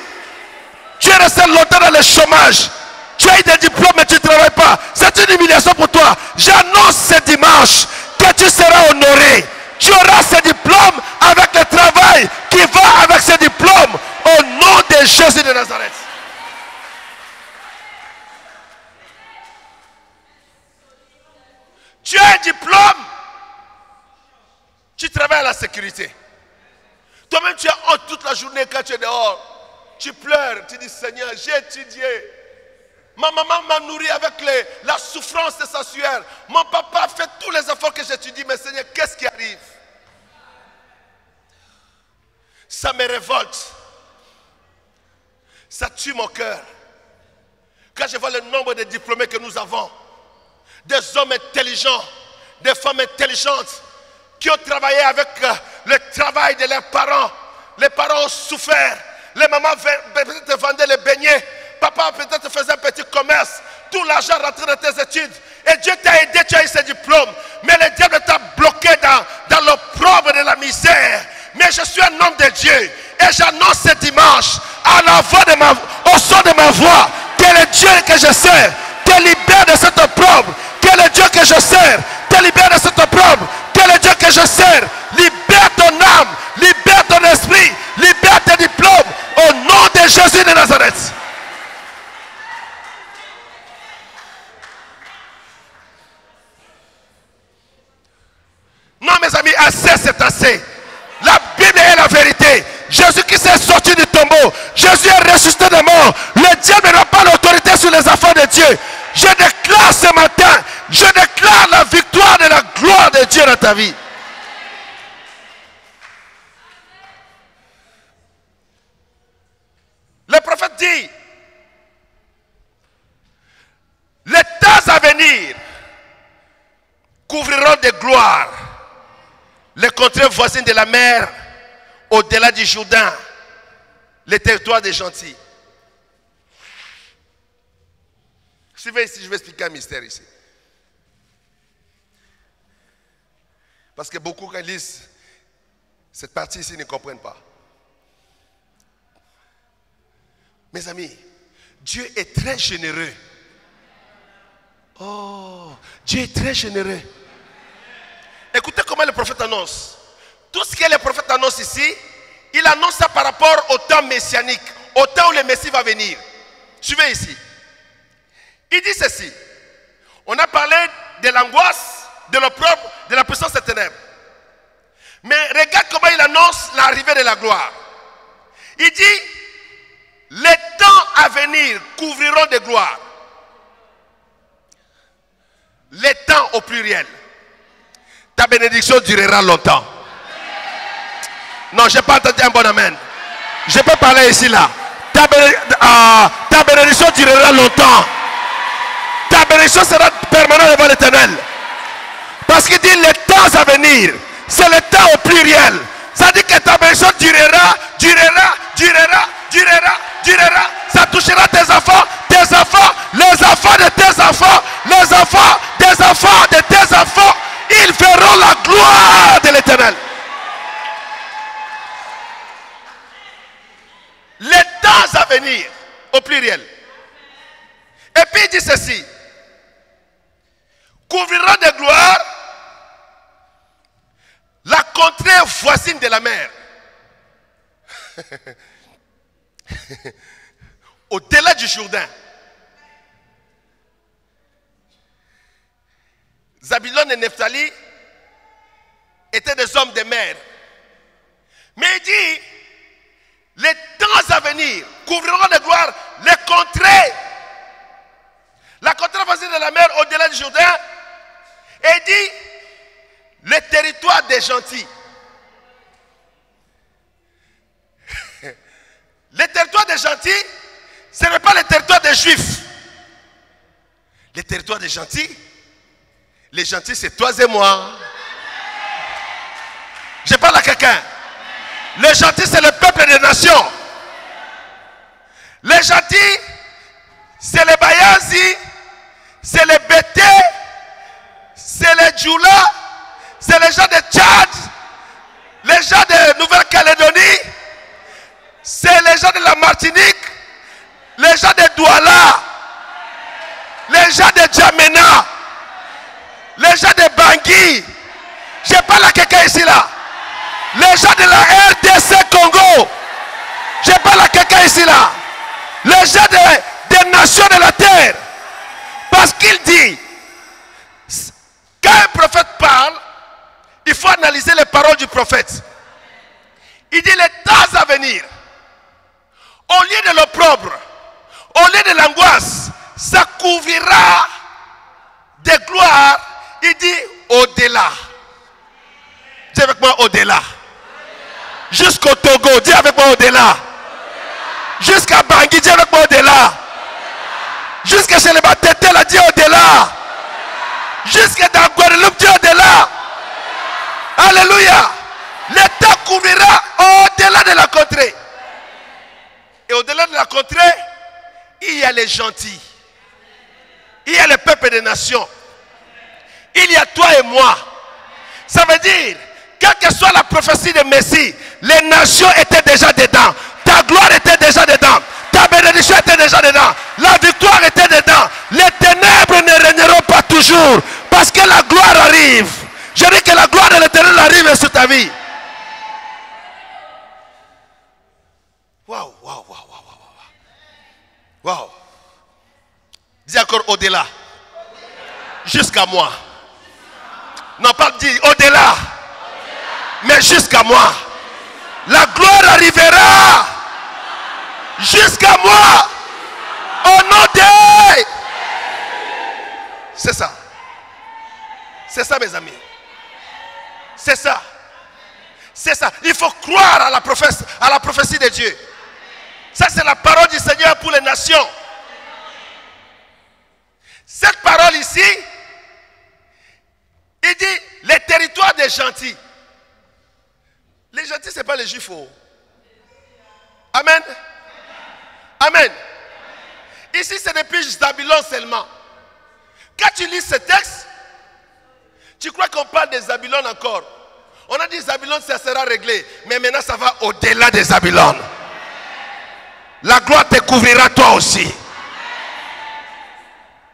Tu es resté longtemps dans le chômage. Tu as eu des diplômes mais tu ne travailles pas. C'est une humiliation pour toi. J'annonce ce dimanche que tu seras honoré. Tu auras ce diplôme avec le travail qui va avec ce diplôme au nom de Jésus de Nazareth. Tu as un diplôme. Tu travailles à la sécurité. Toi-même tu as honte toute la journée quand tu es dehors. Tu pleures, tu dis Seigneur, j'ai étudié. Ma maman m'a nourri avec la souffrance de sa sueur. Mon papa a fait tous les efforts que j'étudie. Mais Seigneur, qu'est-ce qui arrive? Ça me révolte. Ça tue mon cœur. Quand je vois le nombre de diplômés que nous avons, des hommes intelligents, des femmes intelligentes, qui ont travaillé avec le travail de leurs parents. Les parents ont souffert. Les mamans peut-être vendaient les beignets. Papa peut-être faisait un petit commerce. Tout l'argent rentrait dans tes études. Et Dieu t'a aidé, tu as eu ce diplôme. Mais le diable t'a bloqué dans l'opprobre de la misère. Mais je suis un homme de Dieu. Et j'annonce ce dimanche, à la voix au son de ma voix, que le Dieu que je sers te libère de cette opprobre. Que le Dieu que je sers te libère de cette opprobre. Que le Dieu que je sers libère ton âme, libère ton esprit, libère tes diplômes au nom de Jésus de Nazareth. Non mes amis, assez c'est assez. La Bible est la vérité. Jésus-Christ est sorti du tombeau. Jésus est ressuscité des morts. Le diable n'a pas l'autorité sur les enfants de Dieu. Je déclare ce matin, je déclare la victoire de la gloire de Dieu dans ta vie. Le prophète dit, les temps à venir couvriront de gloire les contrées voisines de la mer, au-delà du Jourdain, les territoires des gentils. Suivez ici, je vais expliquer un mystère ici. Parce que beaucoup qui lisent cette partie ici ne comprennent pas. Mes amis, Dieu est très généreux. Oh, Dieu est très généreux. Écoutez comment le prophète annonce. Tout ce que le prophète annonce ici, il annonce ça par rapport au temps messianique, au temps où le Messie va venir. Suivez ici. Il dit ceci. On a parlé de l'angoisse, de l'opprobre, de la puissance des ténèbres. Mais regarde comment il annonce l'arrivée de la gloire. Il dit, les temps à venir couvriront de gloire. Les temps au pluriel. Ta bénédiction durera longtemps. Non, je n'ai pas entendu un bon amen. Je peux parler ici là. Ta bénédiction durera longtemps. Ta bénédiction sera permanente devant l'Éternel. Parce qu'il dit les temps à venir. C'est le temps au pluriel. Ça dit que ta bénédiction durera, durera, durera, durera, durera. Ça touchera tes enfants, les enfants de tes enfants, les enfants des enfants de tes enfants. Ils verront la gloire de l'Éternel. Les temps à venir, au pluriel. Et puis il dit ceci. Couvrira de gloire la contrée voisine de la mer. Au-delà du Jourdain. Zabulon et Nephtali étaient des hommes de mer. Mais il dit, les temps à venir couvriront de gloire les contrées. La contrée voisine de la mer au-delà du Jourdain. Et il dit, le territoire des gentils. Le territoire des gentils, ce n'est pas le territoire des juifs. Le territoire des gentils, les gentils c'est toi et moi. Je parle à quelqu'un. Les gentils c'est le peuple des nations. Les gentils c'est les Bayazi, c'est Djoula, c'est les gens de Tchad, les gens de Nouvelle-Calédonie, c'est les gens de la Martinique, les gens de Douala, les gens de Djamena, les gens de Bangui. Je parle à quelqu'un ici là. Les gens de la RDC Congo. Je parle à quelqu'un ici là. Les gens des nations de la terre. Parce qu'il dit, quand un prophète parle, il faut analyser les paroles du prophète. Il dit les temps à venir, au lieu de l'opprobre, au lieu de l'angoisse, ça couvrira des gloires. Il dit au-delà. Dis avec moi au-delà. Jusqu'au Togo, dis avec moi au-delà. Jusqu'à Bangui, dis avec moi au-delà. Jusqu'à chez les Batete, là, dis au-delà. Jusqu'à dans Guadeloupe, dis au-delà. Alléluia. L'État couvrira au-delà de la contrée. Et au-delà de la contrée, il y a les gentils. Il y a le peuple des nations. Il y a toi et moi. Ça veut dire, quelle que soit la prophétie de Messie, les nations étaient déjà dedans. Ta gloire était déjà dedans. Ta bénédiction était déjà dedans. La victoire était dedans. Les ténèbres ne régneront pas toujours. Parce que la gloire arrive. Je dis que la gloire de l'Éternel arrive sur ta vie. Waouh, waouh, waouh, waouh, waouh. Waouh. Dis encore au-delà. Jusqu'à moi. Non, pas dire au-delà. Mais jusqu'à moi. La gloire arrivera. Jusqu'à moi. Au nom de... C'est ça. C'est ça, mes amis. C'est ça. C'est ça. Il faut croire à la prophétie de Dieu. Ça, c'est la parole du Seigneur pour les nations. Cette parole ici, il dit les territoires des gentils. Les gentils, ce n'est pas les juifs. Amen. Amen. Ici, c'est depuis Zabulon seulement. Quand tu lis ce texte, tu crois qu'on parle des Zabulon encore. On a dit Zabulon, ça sera réglé. Mais maintenant, ça va au-delà des Zabulon. La gloire te couvrira toi aussi.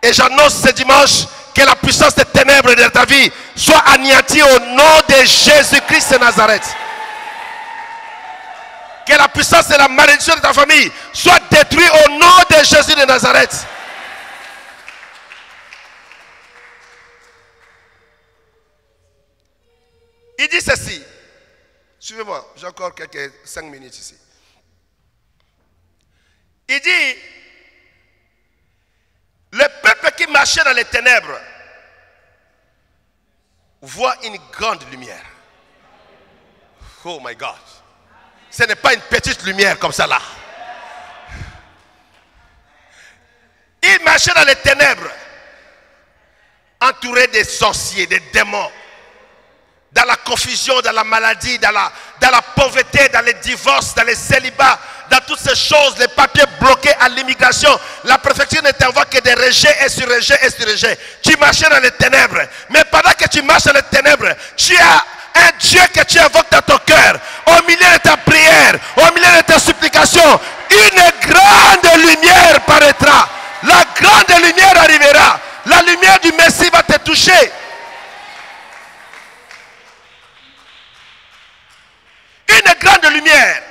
Et j'annonce ce dimanche que la puissance des ténèbres de ta vie soit anéantie au nom de Jésus-Christ de Nazareth. Que la puissance et la malédiction de ta famille soient détruites au nom de Jésus de Nazareth. Il dit ceci. Suivez-moi, j'ai encore quelques 5 minutes ici. Il dit, le peuple qui marchait dans les ténèbres voit une grande lumière. Oh my God. Ce n'est pas une petite lumière comme ça là. Il marchait dans les ténèbres, entouré des sorciers, des démons, dans la confusion, dans la maladie, dans la pauvreté, dans les divorces, dans les célibats, dans toutes ces choses, les papiers bloqués à l'immigration. La préfecture ne t'envoie que des rejets et sur rejets et sur rejets. Tu marchais dans les ténèbres. Mais pendant que tu marches dans les ténèbres, tu as un Dieu que tu invoques dans ton cœur. Au milieu de ta prière, au milieu de ta supplication, une grande lumière paraîtra. La grande lumière arrivera. La lumière du Messie va te toucher. Une grande lumière.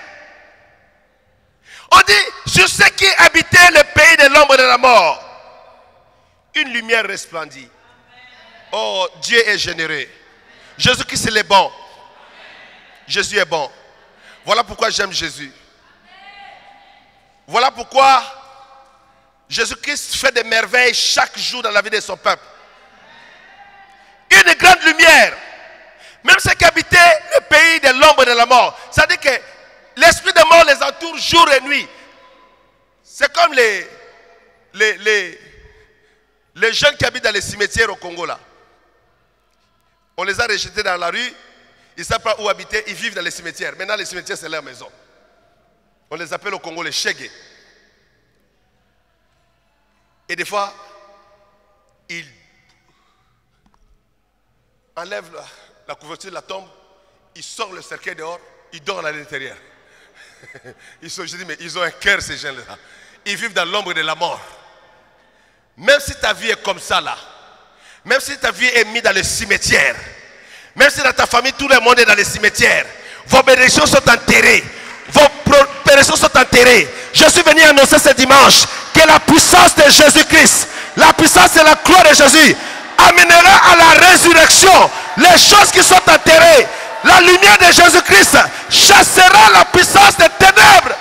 On dit sur ceux qui habitaient le pays de l'ombre de la mort, une lumière resplendit. Oh, Dieu est généreux. Jésus-Christ est bon. Jésus est bon. Voilà pourquoi j'aime Jésus. Voilà pourquoi Jésus-Christ fait des merveilles chaque jour dans la vie de son peuple. Une grande lumière. Même ceux qui habitaient le pays de l'ombre de la mort. Ça dit que l'esprit de mort les entoure jour et nuit. C'est comme les jeunes qui habitent dans les cimetières au Congo là. On les a rejetés dans la rue. Ils ne savent pas où habiter. Ils vivent dans les cimetières. Maintenant les cimetières c'est leur maison. On les appelle au Congo les Chégués. Et des fois, enlève la couverture de la tombe, il sort le cercueil dehors, il dort à l'intérieur. Je dis, mais ils ont un cœur, ces gens-là. Ils vivent dans l'ombre de la mort. Même si ta vie est comme ça là, même si ta vie est mise dans le cimetière, même si dans ta famille tout le monde est dans le cimetière, vos bénédictions sont enterrées, vos prospérités sont enterrées. Je suis venu annoncer ce dimanche que la puissance de Jésus-Christ, la puissance de la croix de Jésus amènera à la résurrection les choses qui sont enterrées. La lumière de Jésus-Christ chassera la puissance des ténèbres.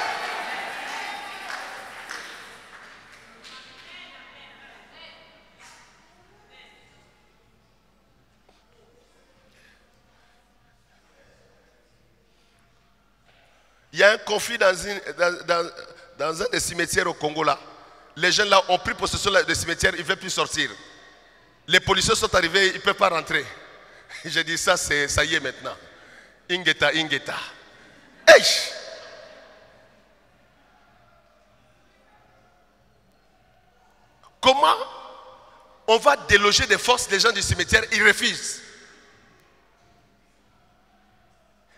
Il y a un conflit dans un des cimetières au Congo là. Les gens là ont pris possession des cimetières, ils ne veulent plus sortir. Les policiers sont arrivés, ils ne peuvent pas rentrer. J'ai dit ça, ça y est maintenant. Ingeta, Ingeta. Hey! Comment on va déloger des forces des gens du cimetière? Ils refusent.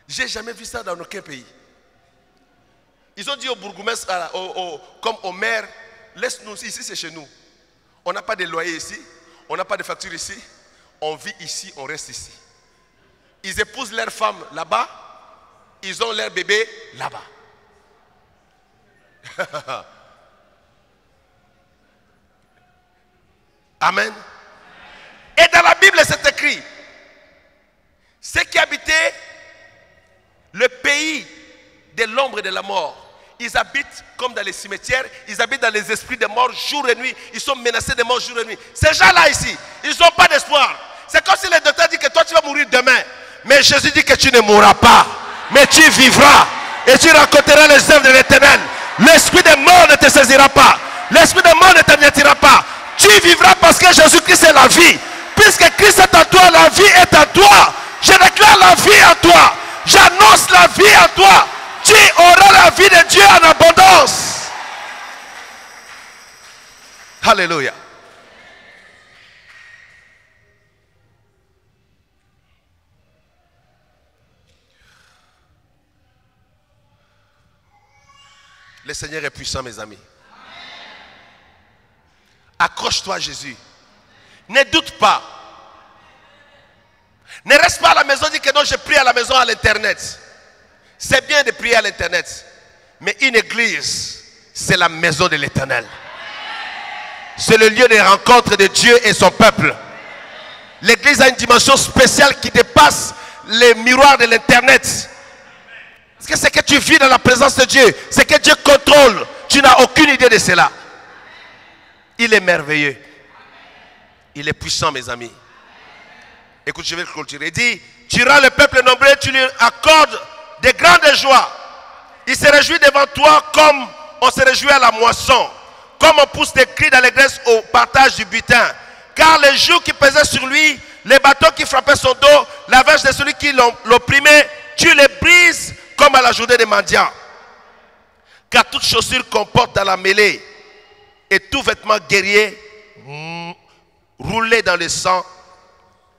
J'ai jamais vu ça dans aucun pays. Ils ont dit au bourgmestre, comme au maire, laisse-nous ici, c'est chez nous. On n'a pas de loyer ici, on n'a pas de facture ici, on vit ici, on reste ici. Ils épousent leurs femmes là-bas, ils ont leurs bébés là-bas. Amen. Et dans la Bible, c'est écrit, ceux qui habitaient le pays de l'ombre de la mort, ils habitent comme dans les cimetières, ils habitent dans les esprits des morts jour et nuit, ils sont menacés de mort jour et nuit. Ces gens-là ici, ils n'ont pas d'espoir. C'est comme si le docteur dit que toi tu vas mourir demain. Mais Jésus dit que tu ne mourras pas, mais tu vivras et tu raconteras les œuvres de l'Éternel. L'esprit de mort ne te saisira pas, l'esprit de mort ne t'anéantira pas. Tu vivras parce que Jésus-Christ est la vie. Puisque Christ est en toi, la vie est en toi. Je déclare la vie en toi. J'annonce la vie en toi. Tu auras la vie de Dieu en abondance. Alléluia. Le Seigneur est puissant, mes amis. Accroche-toi à Jésus. Ne doute pas. Ne reste pas à la maison, dis que non, je prie à la maison à l'internet. C'est bien de prier à l'internet. Mais une église, c'est la maison de l'Éternel. C'est le lieu de rencontre de Dieu et son peuple. L'église a une dimension spéciale qui dépasse les miroirs de l'internet. Parce que c'est que tu vis dans la présence de Dieu. C'est que Dieu contrôle. Tu n'as aucune idée de cela. Il est merveilleux. Il est puissant, mes amis. Écoute, je vais le clôturer. Il dit, tu rends le peuple nombreux, tu lui accordes de grandes joies. Il se réjouit devant toi comme on se réjouit à la moisson. Comme on pousse des cris d'allégresse au partage du butin. Car les jours qui pesaient sur lui, les bâtons qui frappaient son dos, la verge de celui qui l'opprimait, tu les brises comme à la journée des mendiants. Car toute chaussure comporte dans la mêlée et tout vêtement guerrier roulé dans le sang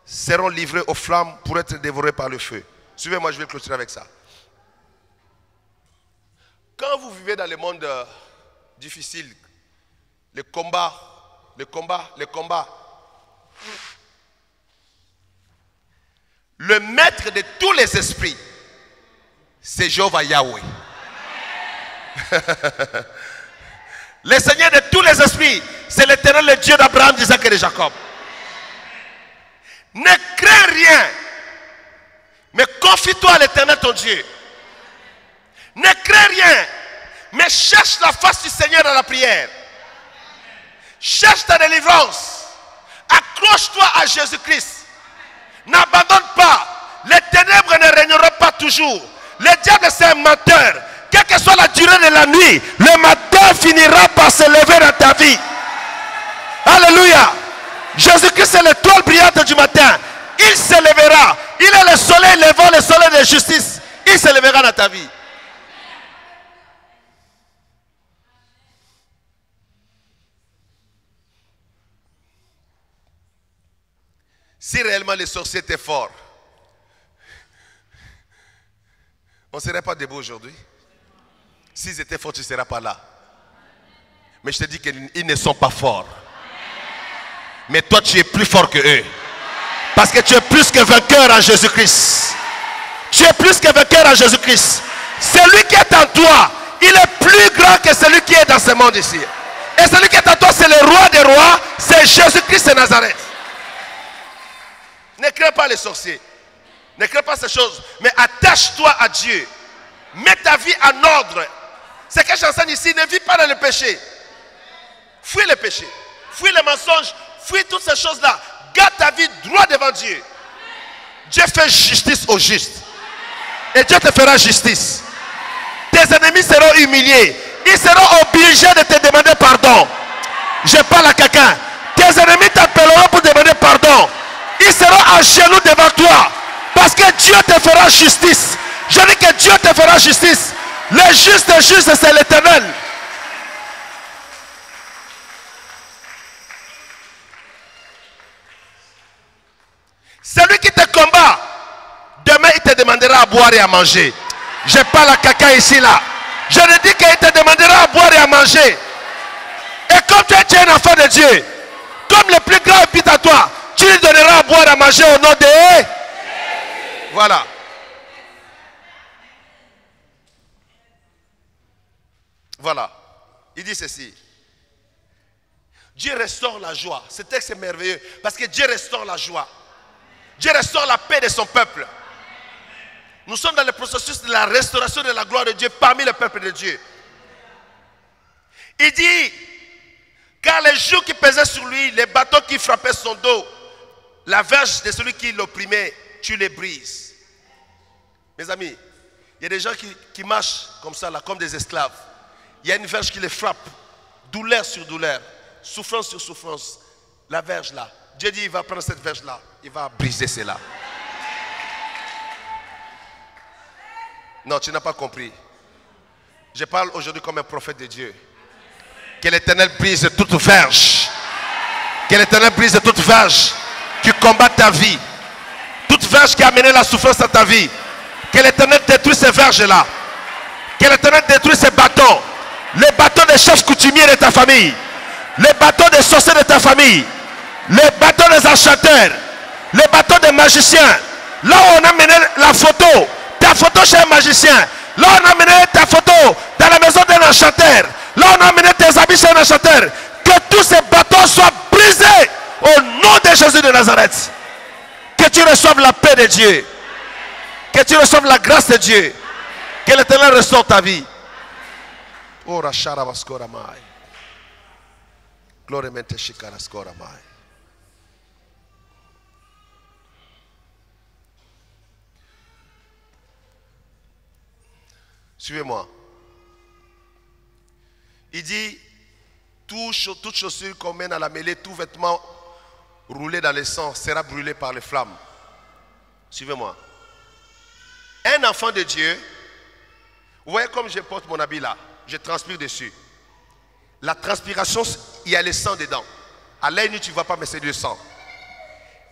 seront livrés aux flammes pour être dévorés par le feu. Suivez-moi, je vais clôturer avec ça. Quand vous vivez dans le monde difficile, les combats, le maître de tous les esprits, c'est Jéhovah Yahweh. Le Seigneur de tous les esprits, c'est l'Éternel, le Dieu d'Abraham, d'Isaac et de Jacob. Ne crains rien, mais confie-toi à l'Éternel ton Dieu. Ne crains rien, mais cherche la face du Seigneur dans la prière. Cherche ta délivrance. Accroche-toi à Jésus-Christ. N'abandonne pas. Les ténèbres ne régneront pas toujours. Le diable, c'est un menteur. Quelle que soit la durée de la nuit, le matin finira par se lever dans ta vie. Alléluia. Jésus-Christ est l'étoile brillante du matin. Il se lèvera. Il est le soleil levant, le soleil de justice. Il se lèvera dans ta vie. Si réellement les sorciers étaient forts, on ne serait pas debout aujourd'hui. S'ils étaient forts, tu ne seras pas là. Mais je te dis qu'ils ne sont pas forts. Mais toi, tu es plus fort que eux. Parce que tu es plus que vainqueur en Jésus-Christ. Tu es plus que vainqueur en Jésus-Christ. Celui qui est en toi, il est plus grand que celui qui est dans ce monde ici. Et celui qui est en toi, c'est le roi des rois, c'est Jésus-Christ de Nazareth. Ne crains pas les sorciers. Ne crains pas ces choses. Mais attache-toi à Dieu. Mets ta vie en ordre. C'est que j'enseigne ici. Ne vis pas dans le péché. Fuis le péché. Fuis les mensonges. Fuis toutes ces choses-là. Garde ta vie droit devant Dieu. Dieu fait justice aux justes. Et Dieu te fera justice. Tes ennemis seront humiliés. Ils seront obligés de te demander pardon. Je parle à quelqu'un. Tes ennemis t'appelleront pour demander pardon. Ils seront à genoux devant toi. Parce que Dieu te fera justice. Je dis que Dieu te fera justice. Le juste, c'est l'Éternel. Celui qui te combat, demain il te demandera à boire et à manger. Je parle à quelqu'un ici là. Je lui dis qu'il te demandera à boire et à manger. Et comme tu es un enfant de Dieu, comme le plus grand habite à toi, tu lui donneras à boire et à manger au nom de... Voilà. Voilà. Il dit ceci. Dieu restaure la joie. Ce texte est merveilleux parce que Dieu restaure la joie. Dieu restaure la paix de son peuple. Nous sommes dans le processus de la restauration de la gloire de Dieu parmi le peuple de Dieu. Il dit, car les jougs qui pesaient sur lui, les bâtons qui frappaient son dos, la verge de celui qui l'opprimait, tu les brises. Mes amis, il y a des gens qui marchent comme ça, là, comme des esclaves. Il y a une verge qui les frappe, douleur sur douleur, souffrance sur souffrance. La verge là, Dieu dit, il va prendre cette verge là, il va briser cela. Non, tu n'as pas compris. Je parle aujourd'hui comme un prophète de Dieu. Que l'Éternel brise toute verge. Que l'Éternel brise toute verge qui combat ta vie. Toute verge qui a amené la souffrance à ta vie. Que l'Éternel détruise ces verges-là. Que l'Éternel détruise ces bâtons. Les bâtons des chefs coutumiers de ta famille. Les bâtons des sorciers de ta famille. Les bâtons des enchanteurs. Les bâtons des magiciens. Là où on a mené la photo. Ta photo chez un magicien. Là on a amené ta photo dans la maison d'un enchanteur. Là on a amené tes habits chez un enchanteur. Que tous ces bâtons soient brisés au nom de Jésus de Nazareth. Que tu reçoives la paix de Dieu. Que tu reçoives la grâce de Dieu. Que l'Éternel restaure ta vie. Ora sharavaskora mai. Gloremente shikaraskora mai. Suivez-moi. Il dit, toute chaussure qu'on mène à la mêlée, tout vêtement roulé dans le sang sera brûlé par les flammes. Suivez-moi. Un enfant de Dieu, vous voyez comme je porte mon habit là, je transpire dessus. La transpiration, il y a le sang dedans. À l'œil nu, tu ne vois pas, mais c'est du sang.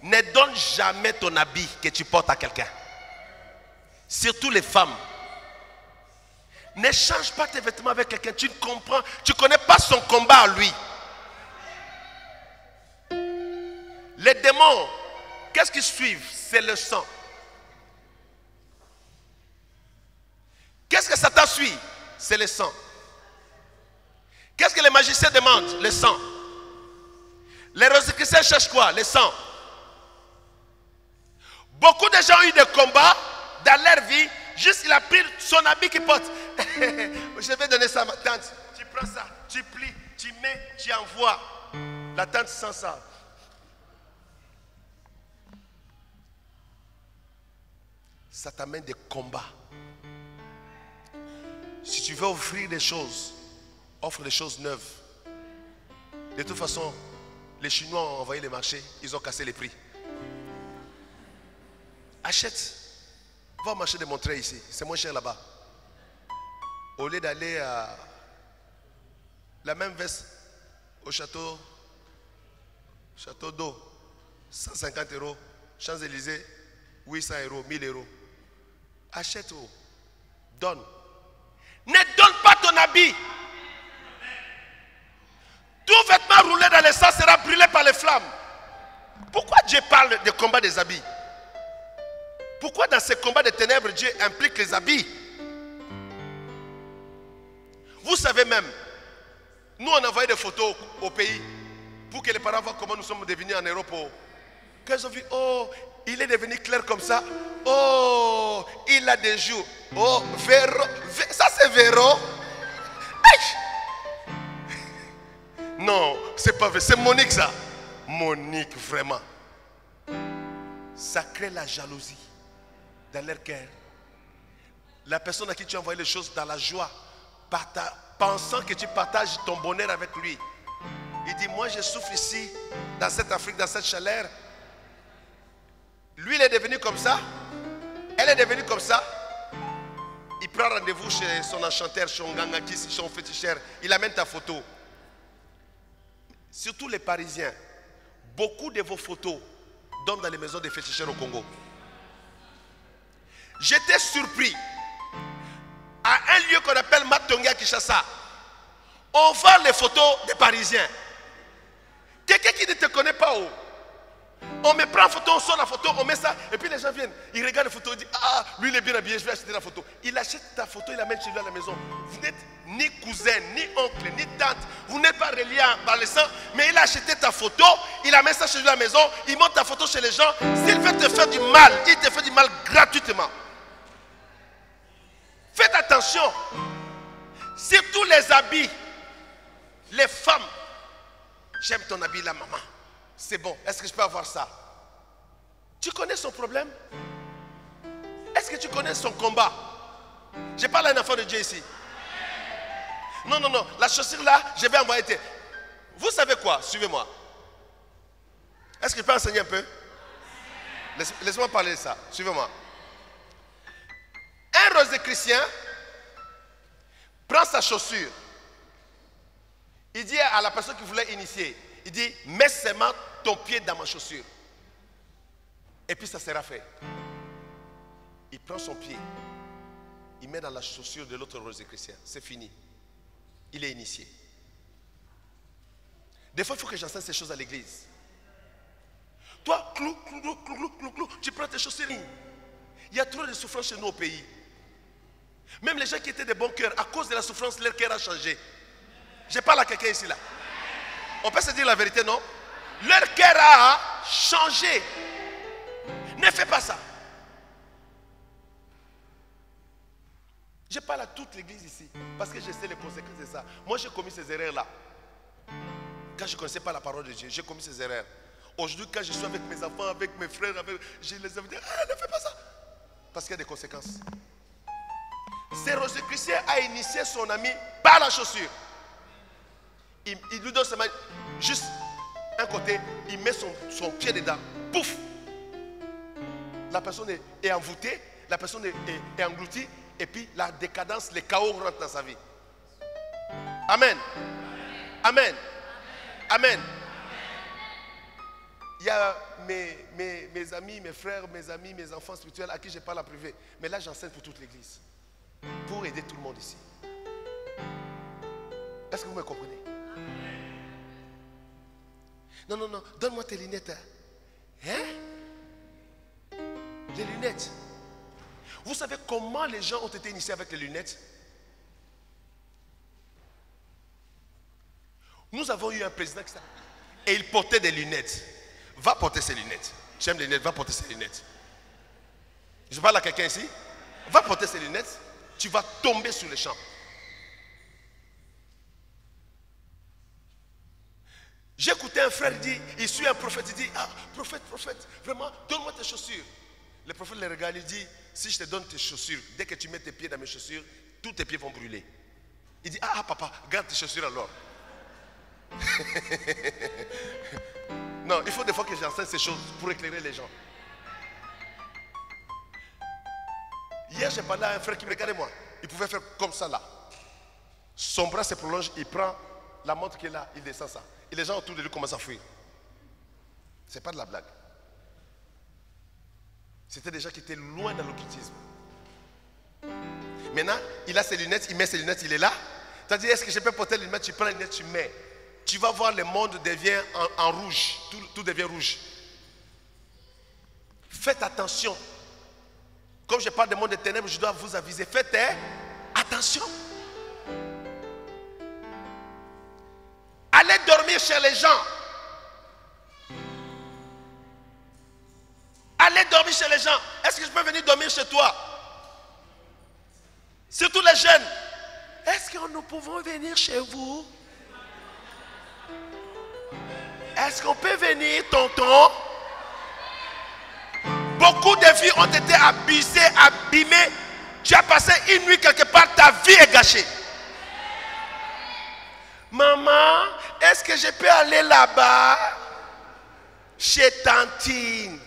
Ne donne jamais ton habit que tu portes à quelqu'un. Surtout les femmes. Ne change pas tes vêtements avec quelqu'un. Tu ne comprends, tu ne connais pas son combat à lui. Les démons, qu'est-ce qu'ils suivent? C'est le sang. Qu'est-ce que Satan suit? C'est le sang. Qu'est-ce que les magiciens demandent? Le sang. Les rosicruciens cherchent quoi? Le sang. Beaucoup de gens ont eu des combats dans leur vie. Juste il a pris son habit qu'il porte. Je vais donner ça à ma tante. Tu prends ça, tu plies, tu mets, tu envoies. La tante sent ça. Ça t'amène des combats. Si tu veux offrir des choses, offre des choses neuves. De toute façon, les Chinois ont envoyé les marchés, ils ont cassé les prix. Achète. Va au marché de Montreuil ici, c'est moins cher là-bas. Au lieu d'aller à la même veste au château d'eau, 150 euros. Champs-Élysées, 800 euros, 1000 euros. Achète, oh. Donne. Ne donne pas ton habit. Tout vêtement roulé dans le sang sera brûlé par les flammes. Pourquoi Dieu parle des combats des habits? Pourquoi dans ces combats de ténèbres, Dieu implique les habits? Vous savez même, nous on envoyé des photos au pays pour que les parents voient comment nous sommes devenus en Europe. Quand ils ont vu, oh, il est devenu clair comme ça. Oh, il a des joues. Oh, Véro. Ça c'est Véro. Non, c'est pas vrai. C'est Monique ça. Monique, vraiment. Ça crée la jalousie dans leur cœur. La personne à qui tu as envoyé les choses dans la joie, pensant que tu partages ton bonheur avec lui. Il dit, moi je souffre ici, dans cette Afrique, dans cette chaleur. Lui il est devenu comme ça. Elle est devenue comme ça. Il prend rendez-vous chez son enchanteur, son gangakis, son féticheur. Il amène ta photo. Surtout les Parisiens. Beaucoup de vos photos dorment dans les maisons des féticheurs au Congo. J'étais surpris. À un lieu qu'on appelle Matonga Kinshasa, on vend les photos des Parisiens. Quelqu'un qui ne te connaît pas, oh. On me prend en photo, on sort la photo, on met ça, et puis les gens viennent, ils regardent la photo, ils disent, ah, lui il est bien habillé, je vais acheter la photo. Il achète ta photo, il l'amène chez lui à la maison. Vous n'êtes ni cousin, ni oncle, ni tante, vous n'êtes pas reliés par le sang, mais il a acheté ta photo, il amène ça chez lui à la maison, il monte ta photo chez les gens. S'il veut te faire du mal, il te fait du mal gratuitement. Faites attention. Surtout les habits. Les femmes. J'aime ton habit là, maman. C'est bon. Est-ce que je peux avoir ça? Tu connais son problème? Est-ce que tu connais son combat? Je parle à un enfant de Dieu ici. Non, non, non. La chaussure là, je vais envoyer. Vous savez quoi? Suivez-moi. Est-ce que je peux enseigner un peu? Laissez-moi parler de ça. Suivez-moi. Un Rosicrucien prend sa chaussure. Il dit à la personne qui voulait initier, il dit, mets seulement ton pied dans ma chaussure. Et puis ça sera fait. Il prend son pied, il met dans la chaussure de l'autre Rosicrucien. C'est fini. Il est initié. Des fois, il faut que j'enseigne ces choses à l'église. Toi, clou, tu prends tes chaussures. Il y a trop de souffrance chez nous au pays. Même les gens qui étaient de bon cœur, à cause de la souffrance, leur cœur a changé. Je parle à quelqu'un ici là. On peut se dire la vérité, non? Leur cœur a changé. Ne fais pas ça. Je parle à toute l'église ici, parce que je sais les conséquences de ça. Moi, j'ai commis ces erreurs-là. Quand je ne connaissais pas la parole de Dieu, j'ai commis ces erreurs. Aujourd'hui, quand je suis avec mes enfants, avec mes frères, je les invite, ne fais pas ça. Parce qu'il y a des conséquences. Ce Rosicrucien a initié son ami par la chaussure. Il lui donne seulement juste un côté, il met son pied dedans, pouf. La personne est envoûtée, la personne est engloutie, et puis la décadence, le chaos rentre dans sa vie. Amen. Amen. Amen. Il y a mes amis, mes frères, mes amis, mes enfants spirituels à qui je parle en privé. Mais là, j'enseigne pour toute l'église. Pour aider tout le monde ici. Est-ce que vous me comprenez? Non, non, non. Donne-moi tes lunettes. Hein? Les lunettes. Vous savez comment les gens ont été initiés avec les lunettes? Nous avons eu un président qui s'appelle. Et il portait des lunettes. Va porter ses lunettes. J'aime les lunettes, va porter ses lunettes. Je parle à quelqu'un ici. Va porter ses lunettes. Tu vas tomber sur les champs. J'ai écouté un frère dire, il suit un prophète, il dit, ah, prophète, vraiment, donne-moi tes chaussures. Le prophète le regarde, il dit, si je te donne tes chaussures, dès que tu mets tes pieds dans mes chaussures, tous tes pieds vont brûler. Il dit, ah papa, garde tes chaussures alors. Non, il faut des fois que j'enseigne ces choses pour éclairer les gens. Hier, j'ai parlé à un frère qui me regardait moi. Il pouvait faire comme ça là. Son bras se prolonge, il prend la montre qui est là, il descend ça. Et les gens autour de lui commencent à fuir. Ce n'est pas de la blague. C'était des gens qui étaient loin dans l'occultisme. Maintenant, il a ses lunettes, il met ses lunettes, il est là. Tu as dit, est-ce que je peux porter les lunettes? Tu prends les lunettes, tu mets. Tu vas voir, le monde devient en rouge. Tout devient rouge. Faites attention. Comme je parle du monde des ténèbres, je dois vous aviser. Faites attention. Allez dormir chez les gens. Allez dormir chez les gens. Est-ce que je peux venir dormir chez toi? Surtout les jeunes. Est-ce que nous pouvons venir chez vous? Est-ce qu'on peut venir, tonton? Beaucoup de vies ont été abusées, abîmées. Tu as passé une nuit quelque part, ta vie est gâchée. Maman, est-ce que je peux aller là-bas? Chez Tantine.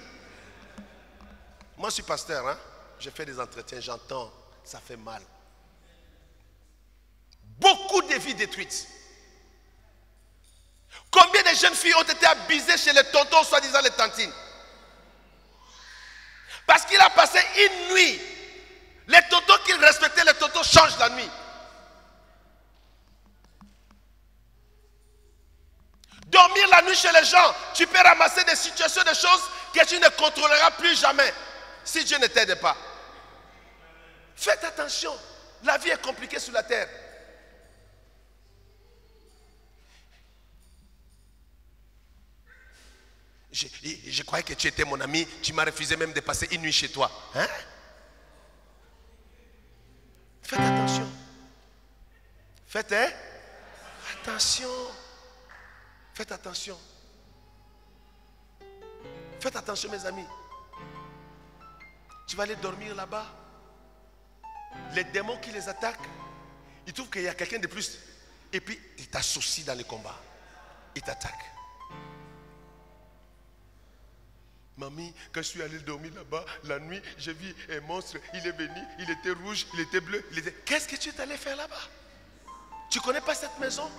Moi, je suis pasteur, hein? Je fais des entretiens, j'entends, ça fait mal. Beaucoup de vies détruites. Combien de jeunes filles ont été abusées chez les tontons, soi-disant les tantines? Parce qu'il a passé une nuit. Les tontons qu'il respectait, les tontons changent la nuit. Dormir la nuit chez les gens, tu peux ramasser des situations, des choses que tu ne contrôleras plus jamais si Dieu ne t'aide pas. Faites attention, la vie est compliquée sur la terre. Je croyais que tu étais mon ami, tu m'as refusé même de passer une nuit chez toi. Hein? Faites attention. Faites attention. Faites attention. Faites attention, mes amis. Tu vas aller dormir là-bas. Les démons qui les attaquent, ils trouvent qu'il y a quelqu'un de plus. Et puis, ils t'associent dans les combats. Ils t'attaquent. Mamie, quand je suis allé dormir là-bas, la nuit, j'ai vu un monstre. Il est venu, il était rouge, il était bleu. Qu'est-ce que tu es allé faire là-bas? Tu ne connais pas cette maison?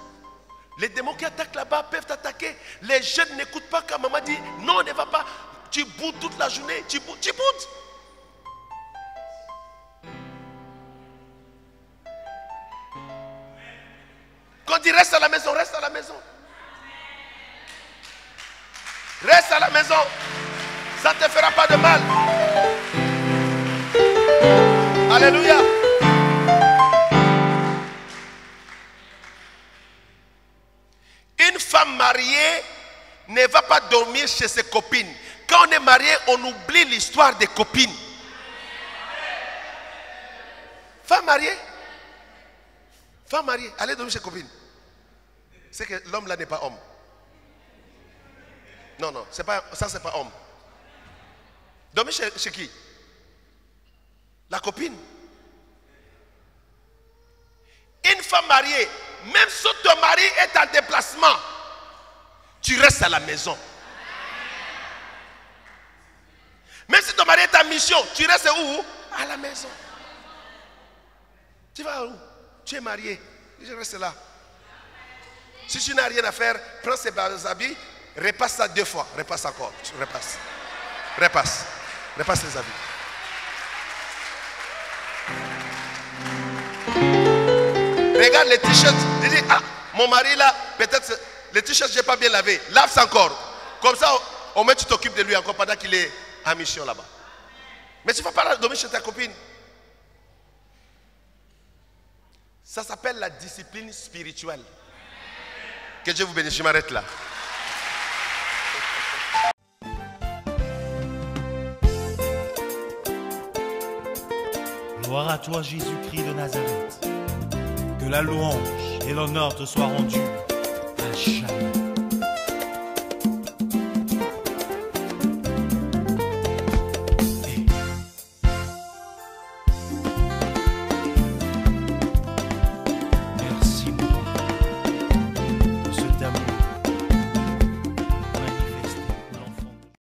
Les démons qui attaquent là-bas peuvent t'attaquer. Les jeunes n'écoutent pas quand maman dit non, ne va pas. Tu boudes toute la journée, tu boudes. Quand on dit reste à la maison, reste à la maison. Reste à la maison. Ça ne te fera pas de mal. Alléluia. Une femme mariée ne va pas dormir chez ses copines. Quand on est marié, on oublie l'histoire des copines. Femme mariée, allez dormir chez ses copines. C'est que l'homme là n'est pas homme. Non, ça c'est pas homme. Dormir chez qui? La copine. Une femme mariée, même si ton mari est en déplacement, tu restes à la maison. Même si ton mari est en mission, tu restes où? À la maison. Tu vas où? Tu es marié, je reste là. Si tu n'as rien à faire, prends ces habits, repasse ça 2 fois, repasse encore, repasse les habits. Regarde les t-shirts. Il dit, ah, mon mari là, peut-être les t-shirts, je n'ai pas bien lavé. Lave ça encore. Comme ça, au moins tu t'occupes de lui encore pendant qu'il est en mission là-bas. Mais tu ne vas pas dormir chez ta copine. Ça s'appelle la discipline spirituelle. Que Dieu vous bénisse. Je m'arrête là. Gloire à toi, Jésus-Christ de Nazareth. Que la louange et l'honneur te soient rendus à jamais.